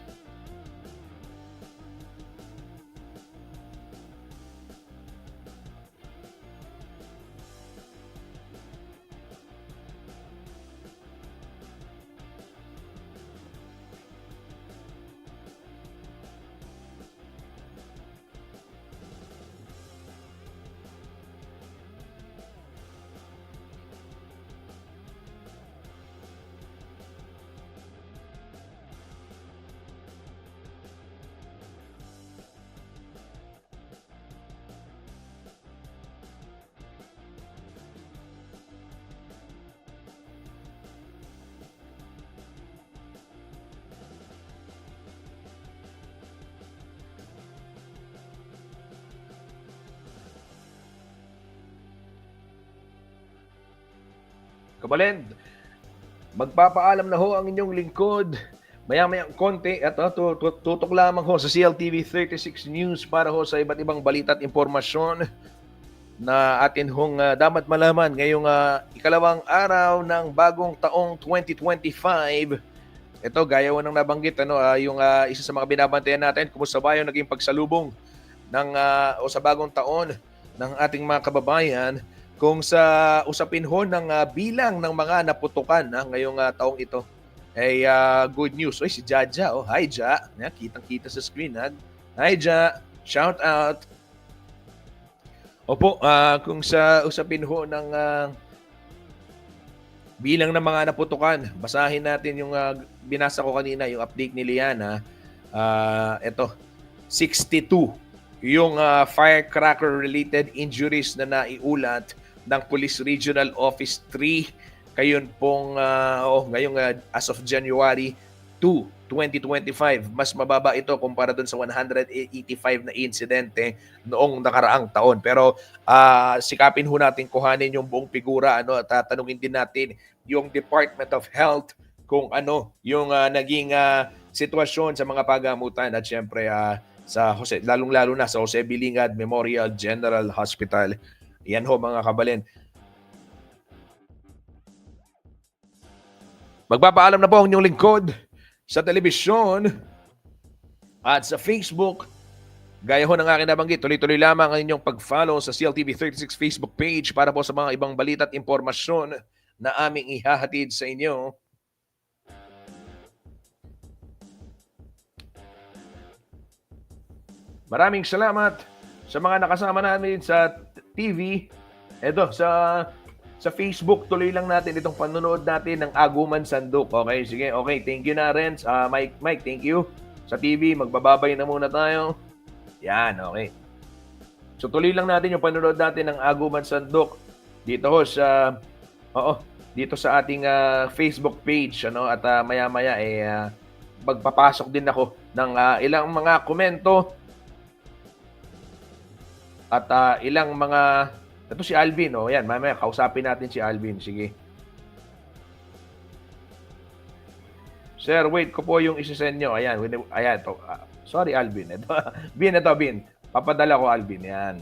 B: Kabalend, magpapaalam na ho ang inyong lingkod. Maya-maya konti at tutok lamang ho sa CLTV 36 News para ho sa iba't ibang balita at impormasyon na atin hong dapat malaman ngayong ikalawang araw ng bagong taong 2025. Ito, gaya ho ng nabanggit, yung isa sa mga binabantayan natin, kumusta ba yung naging pagsalubong ng, o sa bagong taon ng ating mga kababayan, kung sa usapin ho ng bilang ng mga naputukan ngayong taong ito, ay good news. Si Jaja, hi Ja, kitang-kita sa screen. Hi Ja, shout out. Opo, kung sa usapin ho ng bilang ng mga naputukan, basahin natin yung binasa ko kanina, yung update ni Liana. Ito, 62 yung firecracker-related injuries na naiulat ng Police Regional Office 3 kayon pong ngayong as of January 2, 2025. Mas mababa ito kumpara dun sa 185 na insidente noong nakaraang taon. Pero sikapin ho natin kuhanin yung buong figura at tatanungin din natin yung Department of Health kung ano yung naging sitwasyon sa mga pagamutan at syempre sa lalong-lalo na sa Jose Bilingad Memorial General Hospital. Yan ho mga kabalin. Magpapaalam na po ang inyong lingkod sa telebisyon at sa Facebook. Gaya ho ng aking nabanggit, tuloy-tuloy lamang ang inyong pag-follow sa CLTV 36 Facebook page para po sa mga ibang balita at impormasyon na aming ihahatid sa inyo. Maraming salamat sa mga nakasama namin sa TV. Eto, sa Facebook, tuloy lang natin itong panonood natin ng Aguman Sanduk. Okay, sige. Okay, thank you na, Renz. Mike, thank you. Sa TV, magbababay na muna tayo. Yan, okay. So tuloy lang natin yung panonood natin ng Aguman Sanduk dito dito sa ating Facebook page, ano, at maya-maya magpapasok din ako ng ilang mga komento at ilang mga ito si Alvin, yan, mamaya kausapin natin si Alvin, sige. Sir, wait ko po yung isi-send nyo. Ayan, to. Sorry Alvin. Ito, Bin. Papadala ko Alvin, yan.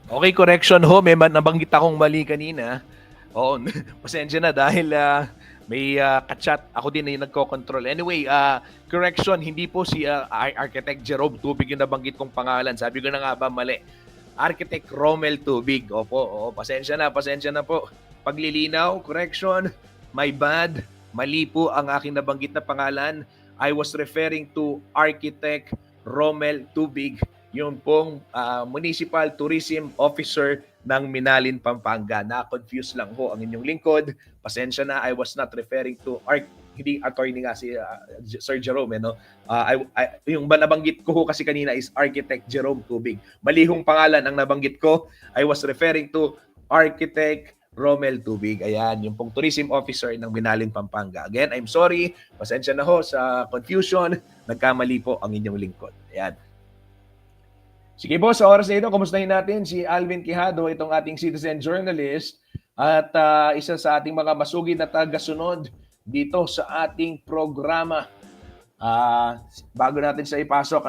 B: Okay, correction ho. May nabanggit akong mali kanina. Oo, pasensya na dahil may kachat. Ako din na yung nagko-control. Anyway, correction, hindi po si Architect Jerome Tubig yung nabanggit kong pangalan. Sabi ko na nga ba, mali. Architect Romel Tubig. Opo, pasensya na po. Paglilinaw, correction, my bad. Mali po ang aking nabanggit na pangalan. I was referring to Architect Romel Tubig, yung pong Municipal Tourism Officer ng Minalin, Pampanga. Na-confuse lang ho ang inyong lingkod. Pasensya na, I was not referring to hindi attorney nga si Sir Jerome. Yung nabanggit ko ho kasi kanina is Architect Jerome Tubig. Malihong pangalan ang nabanggit ko. I was referring to Architect Romel Tubig. Ayan, yung pong Tourism Officer ng Minalin, Pampanga. Again, I'm sorry. Pasensya na ho sa confusion. Nagkamali po ang inyong lingkod. Ayan. Sige po, sa oras na ito, kumustahin natin si Alvin Quijado, itong ating citizen journalist at isa sa ating mga masugid na tagasunod dito sa ating programa. Bago natin sa ipasok,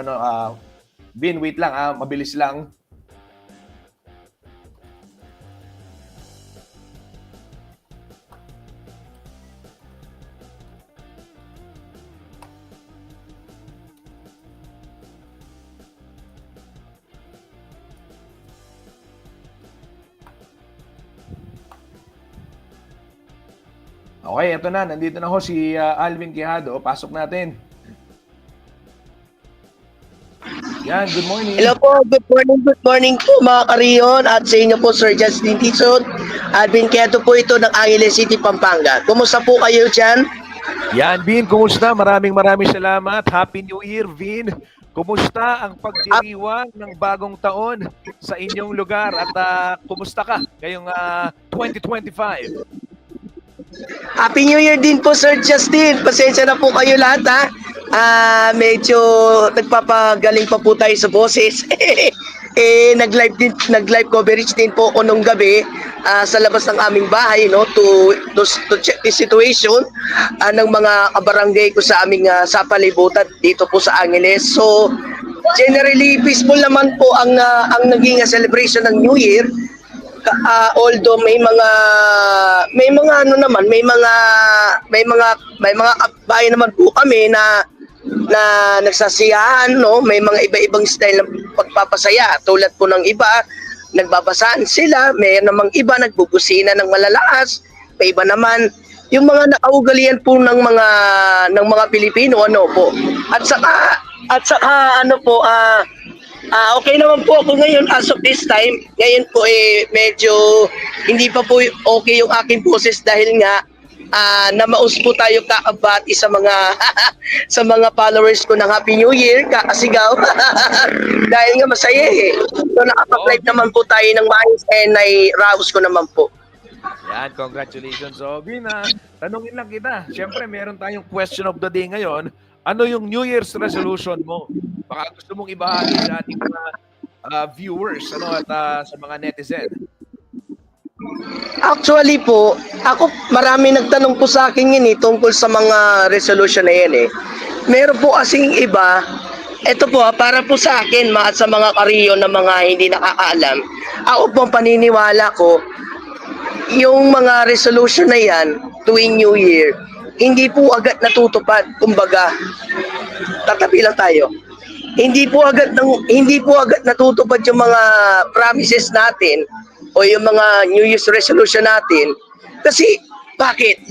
B: Vin, wait lang, mabilis lang. Okay, ito na. Nandito na ho si Alvin Quijado. Pasok natin. Yan, good morning.
D: Hello po, good morning po mga kariyon at sa inyo po Sir Justin Tizon. Alvin Quijado po ito ng Angeles City, Pampanga. Kumusta po kayo dyan?
B: Yan, Vin, kumusta? Maraming salamat. Happy New Year, Vin. Kumusta ang pagdiriwang ng bagong taon sa inyong lugar at kumusta ka ngayong 2025?
D: Happy New Year din po Sir Justin. Pasensya na po kayo lahat medyo nagpapagaling pa po tayo sa boses. Nag-live coverage din po ako nung gabi sa labas ng aming bahay, no, to check the situation ng mga kabarangay ko sa aming sa palibutan dito po sa Angeles. So generally peaceful naman po ang naging celebration ng New Year. Although may mga kapbahay naman po kami na nagsasiyahan, no, may mga iba-ibang style ng pagpapasaya tulad po ng iba nagbabasaan sila, may namang iba nagbubusina ng malalakas, may iba naman yung mga nakaugalian po ng mga Pilipino, ano po, at saka okay naman po ako ngayon as of this time. Ngayon po medyo hindi pa po okay yung aking boses dahil nga namaus po tayo kakabati sa mga sa mga followers ko ng Happy New Year, kakasigaw. Dahil nga masaya eh. So nakapag-live naman po tayo ng maayos and raos ko naman po.
B: Yan, congratulations. So, Vina, tanungin lang kita. Siyempre, meron tayong question of the day ngayon. Ano yung New Year's resolution mo? Baka gusto mong ibahagi sa ating mga viewers at sa mga netizen.
D: Actually po, marami nagtanong po sa akin yun tungkol sa mga resolution na yan Meron po kasing iba, ito po para po sa akin, sa mga kariyo na mga hindi nakakaalam. Ako po paniniwala ko, yung mga resolution na yan tuwing New Year, hindi po agad natutupad. Kumbaga, tatabi lang tayo. Hindi po agad natutupad yung mga promises natin o yung mga New Year's resolution natin. Kasi bakit?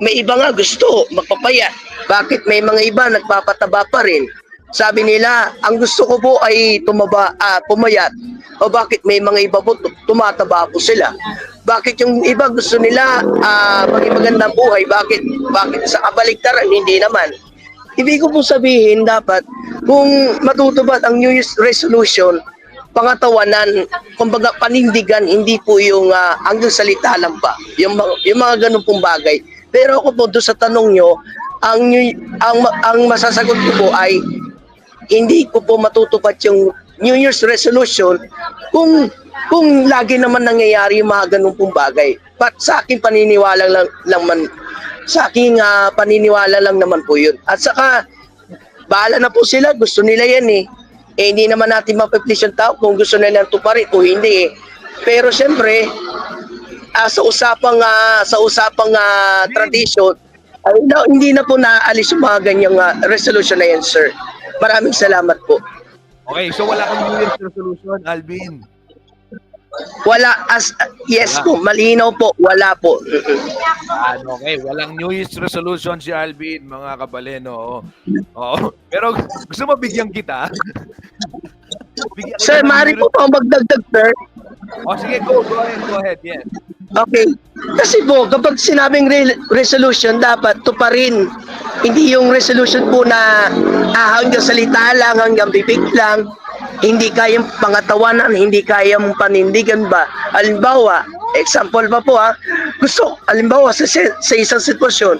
D: May iba nga gusto magpapayat. Bakit may mga iba nagpapataba pa rin? Sabi nila, ang gusto ko po ay pumayat. O bakit may mga iba po tumataba po sila? Bakit yung iba gusto nila maging magandang buhay? Bakit sa kabaligtaran hindi naman? Ibig ko po sabihin dapat kung matutupad ang New Year's resolution, pangatawanan, kumbaga panindigan, hindi po yung hanggang salita lang pa. Yung mga ganun pong bagay. Pero ako po doon sa tanong nyo, ang masasagot ko po ay hindi ko po matutupad yung New Year's resolution kung lagi naman nangyayari yung mga ganun pong bagay. But sa akin paniniwala lang naman po yun. At saka bahala na po sila, gusto nila yan hindi naman natin mapiplis yung tao kung gusto nilang tuparin o hindi Pero siyempre, sa usapang tradition, hindi na po naaalis yung mga ganyang resolution na yan, sir. Maraming salamat po.
B: Okay, so wala kang New Year's resolution, Alvin?
D: Wala, yes po, malinaw po, wala po.
B: Okay, walang New Year's resolution si Alvin, mga kabaleno. Oo. Pero gusto mo bigyan kita?
D: Sir, maaari po pa magdagdag, sir?
B: Sige, go ahead, yes.
D: Okay. Kasi po, kapag sinabing resolution, dapat tuparin. Hindi yung resolution po na hanggang salita lang, hanggang bibig lang, hindi kayang pangatawanan, hindi kayang panindigan ba. Halimbawa, example pa po halimbawa sa isang sitwasyon,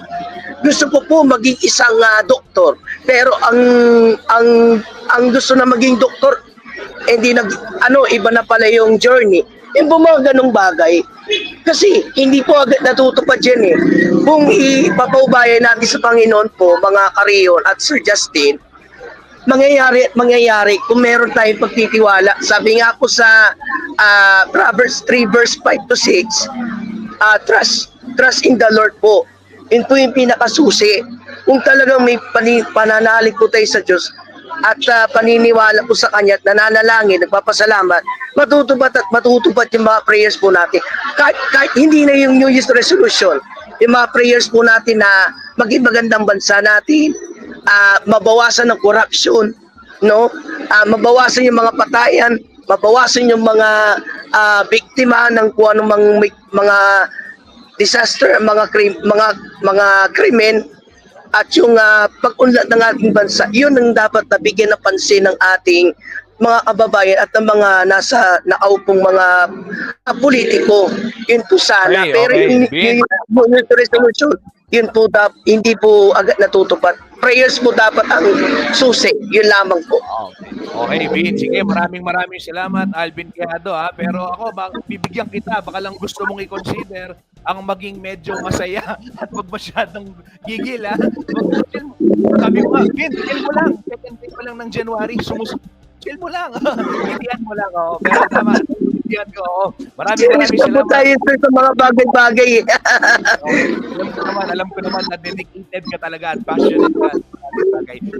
D: gusto ko po maging isang doktor, pero ang gusto na maging doktor, hindi iba na pala yung journey. Yung po mga ganong bagay, kasi hindi po agad natutupad yan Kung ipapaubayan natin sa Panginoon po, mga Kariyon at Sir Justin, mangyayari kung meron tayong pagtitiwala. Sabi nga po sa Proverbs 3 verse 5 to 6, trust in the Lord po. Yun po yung pinakasusi. Kung talagang may pananalig po tayo sa Diyos at paniniwala po sa Kanya at nananalangin, nagpapasalamat, matutupad yung mga prayers po natin. Kahit hindi na yung New Year's resolution, yung mga prayers po natin na maging magandang bansa natin, mabawasan ng corruption, mabawasan yung mga patayan, mabawasan yung mga biktima ng kung anumang mga disaster, mga krimen, at yung pag-unlad ng ating bansa. Yun ang dapat nabigyan ng pansin ng ating mga kababayan at ng mga nasa nakaupong mga politiko. Yun po sana.
B: Okay,
D: Pero yung resolution, yun po hindi po agad natutupad. Prayers po dapat ang susi. Yun lamang po.
B: Okay, Vin. Sige, maraming salamat, Alvin Quijado. Pero ako, bibigyan kita. Baka lang gusto mong i-consider ang maging medyo masaya at wag masyadong gigil. Sabi ko Vin, chill mo lang. Second day pa lang ng January. Chill mo lang. Hindihan mo lang. Pero tama. Hindihan ko. Maraming salamat.
D: Tayo sa mga bagay-bagay.
B: Alam ko naman na dedicated ka talaga at passionate ka.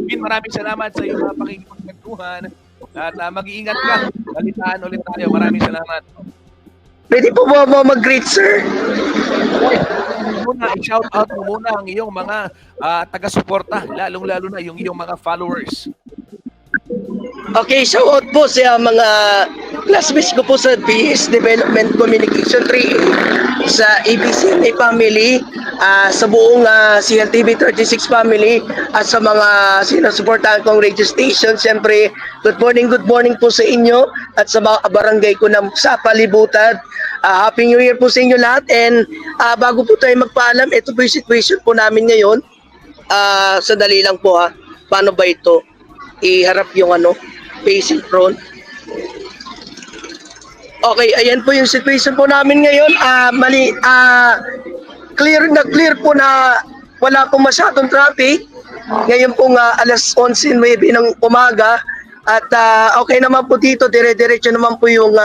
B: Vin, maraming salamat sa iyong mga pakikipagkwentuhan at mag-iingat ka. Balitaan ulit tayo. Maraming salamat.
D: Pwede po ba mag-greet, sir?
B: I-shout out mo muna ang iyong mga taga-suporta, lalong-lalo na yung iyong mga followers.
D: Okay, shout out po sa mga classmates ko po sa PS Development Communication 3 sa ABCMA Family, sa buong CLTV 36 family at sa mga sinusuportahan kong radio station. Siyempre, good morning po sa inyo at sa mga barangay ko na sa palibutan. Happy New Year po sa inyo lahat, and bago po tayo magpaalam, ito po yung situation po namin ngayon. Sandali lang po ha. Paano ba ito? Iharap yung facing front. Okay, ayan po yung situation po namin ngayon. Clear po na wala pong masyadong traffic. Ngayon pong alas 11:09 ng umaga. At okay naman po dito, dire-diretso naman po yung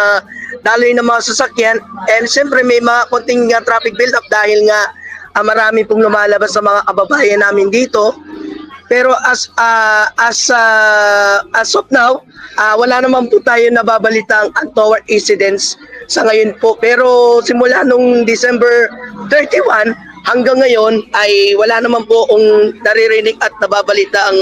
D: daloy ng mga sasakyan. And siyempre may mga konting traffic build-up dahil nga marami pong lumalabas sa mga kababayan namin dito. Pero as of now, wala naman po tayo nababalitang untoward incidents sa ngayon po. Pero simula nung December 31 hanggang ngayon ay wala naman po kung naririnig at nababalita ang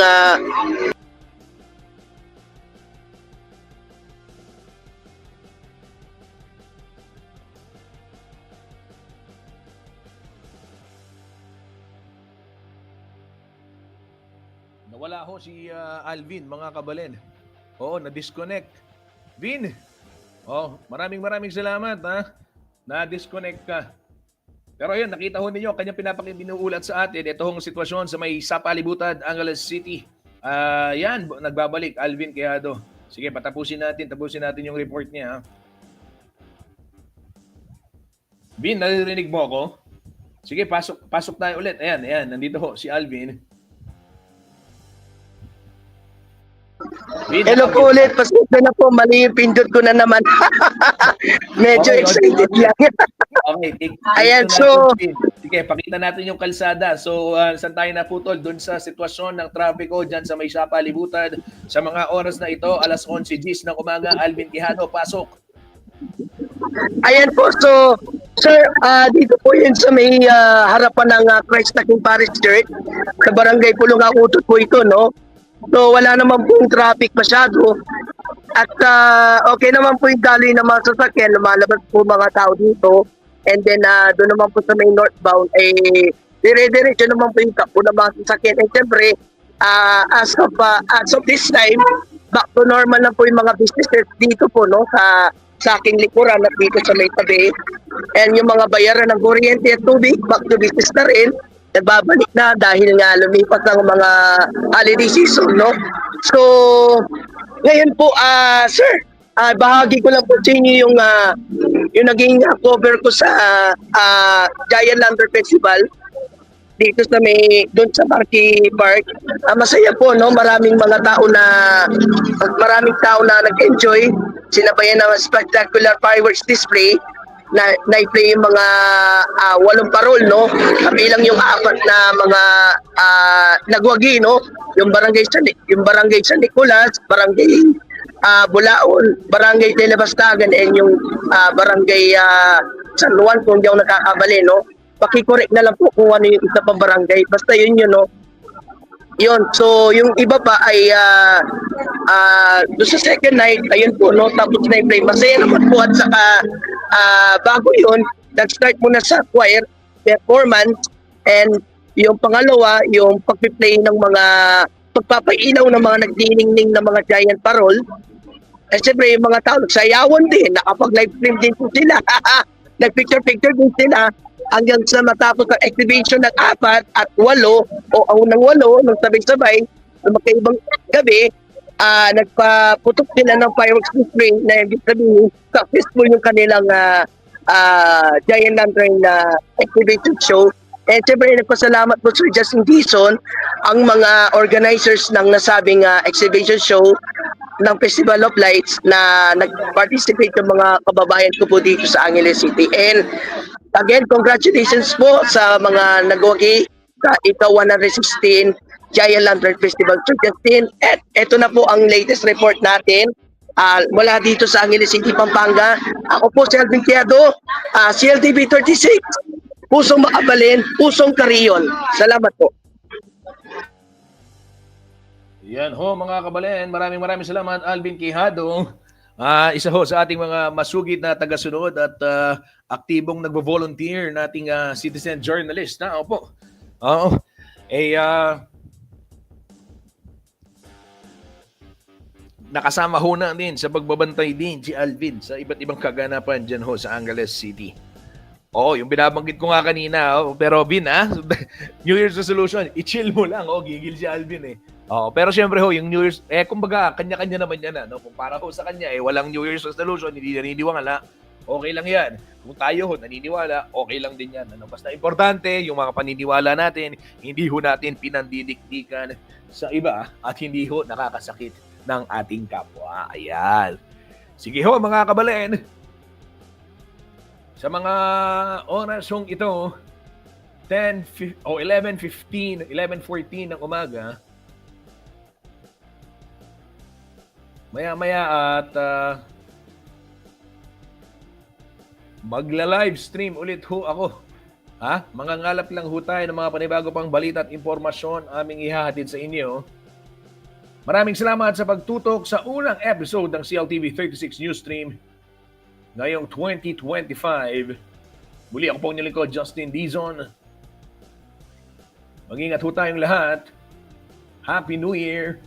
B: Nawala ho si Alvin, mga kabalen. Oo, na-disconnect. Vin, maraming salamat ha. Na-disconnect ka. Pero yun, nakita ho ninyo, kanyang binuulat sa atin, ito hong sitwasyon sa may Sapalibutan, Angeles City. Yan, nagbabalik, Alvin Quijado. Sige, tapusin natin yung report niya ha. Vin, naririnig mo ako? Sige, pasok tayo ulit. Ayan, nandito ho si Alvin.
D: Hello po ulit, pasensya na po, mali yung pindot ko na naman. Medyo excited lang.
B: Okay,
D: Ayan, so
B: sige, pakita natin yung kalsada. So, saan tayo naputol? Doon sa sitwasyon ng trapiko dyan sa may Sapalibutan. Sa mga oras na ito, alas 11:10 ng umaga, Alvin Quijado, pasok.
D: Ayan po, so sir, dito po yun sa may harapan ng Christ the King Parish Church sa Barangay Pulong Utot po ito, no? So wala naman pong traffic masyado at okay naman po yung daloy ng mga sasakyan, lumalabas po mga tao dito, and then doon naman po sa may northbound dire-diretso naman po yung takbo ng mga sasakyan, and syempre as of this time, back to normal na po yung mga businesses dito po, no, sa aking likuran at dito sa may tabi, and yung mga bayaran ng kuryente at tubig back to business na rin, nagbabalik na dahil nga lumipat ng mga holiday season, no? So, ngayon po, sir, bahagi ko lang po sa inyo yung naging cover ko sa Giant Lantern Festival dito sa doon sa Marquee Park. Masaya po, no? Maraming tao na nag-enjoy. Sinabayan ng spectacular fireworks display na i-play yung mga 8 parol, no? Kabilang yung 4 na mga nagwagi, no? Yung barangay San Nicolas, barangay Bulaon, barangay Telebastagan, and yung barangay San Juan, kung di ako nakakabali, no? Paki-correct na lang po kung ano yung isa pang barangay. Basta yun, no? Yun, so yung iba pa ay doon sa second night, ayun po, no, tapos na i-play. Masaya naman po, at saka bago yun, nag-start muna sa choir performance, and yung pangalawa, yung pag-play ng mga pagpapailaw ng mga nagdiningning ng mga giant parol. At siyempre yung mga tao nagsayawan din, nakapag-live stream din po sila. Nag-picture din sila hanggang sa matapos ang exhibition ng 4 at 8 o ang unang 8 ng sabay-sabay sa magkaibang gabi. Nagpaputok sila ng fireworks display na ibig sabihin successful yung kanilang Giant Lantern exhibition show. And siyempre nagpasalamat po Sir Justin Dizon, ang mga organizers ng nasabing exhibition show ng Festival of Lights na nag-participate yung mga kababayan ko po dito sa Angeles City. And again, congratulations po sa mga nagwagi sa ika 116 Giant Lantern Festival, Sir Justin. At ito na po ang latest report natin mula dito sa Angeles City, Pampanga. Ako po si Alvin Quijado, CLTV 36, pusong makabalin, pusong kariyon. Salamat po.
B: Yan ho, mga kabalen, maraming salamat, Alvin Quijado. Isa ho sa ating mga masugid na tagasunod at aktibong nagvo-volunteer nating citizen journalist na. Opo. Oo. Nakasama ho na din sa pagbabantay din si Alvin sa iba't ibang kaganapan dyan ho sa Angeles City. Yung binabanggit ko nga kanina, pero Vin, New Year's resolution, i-chill mo lang, gigil si Alvin eh. Pero syempre ho, yung New Year's, kumbaga, kanya-kanya naman yan, Kung para ho sa kanya, walang New Year's resolution, hindi naniniwala, okay lang yan. Kung tayo ho, naniniwala, okay lang din yan. Basta importante, yung mga paniniwala natin, hindi ho natin pinandidikdikan sa iba at hindi ho nakakasakit ng ating kapwa. Ayan. Sige ho, mga kabalen. Sa mga orasong ito, 11:14 ng umaga, maya-maya at magla-live stream ulit ho ako. Mangangalap lang ho tayo ng mga panibago pang balita at impormasyon aming ihahatid sa inyo. Maraming salamat sa pagtutok sa unang episode ng CLTV 36 Newsstream ngayong 2025. Muli ako pong nilingkod, Justin Dizon. Mag-ingat ho tayong lahat. Happy New Year!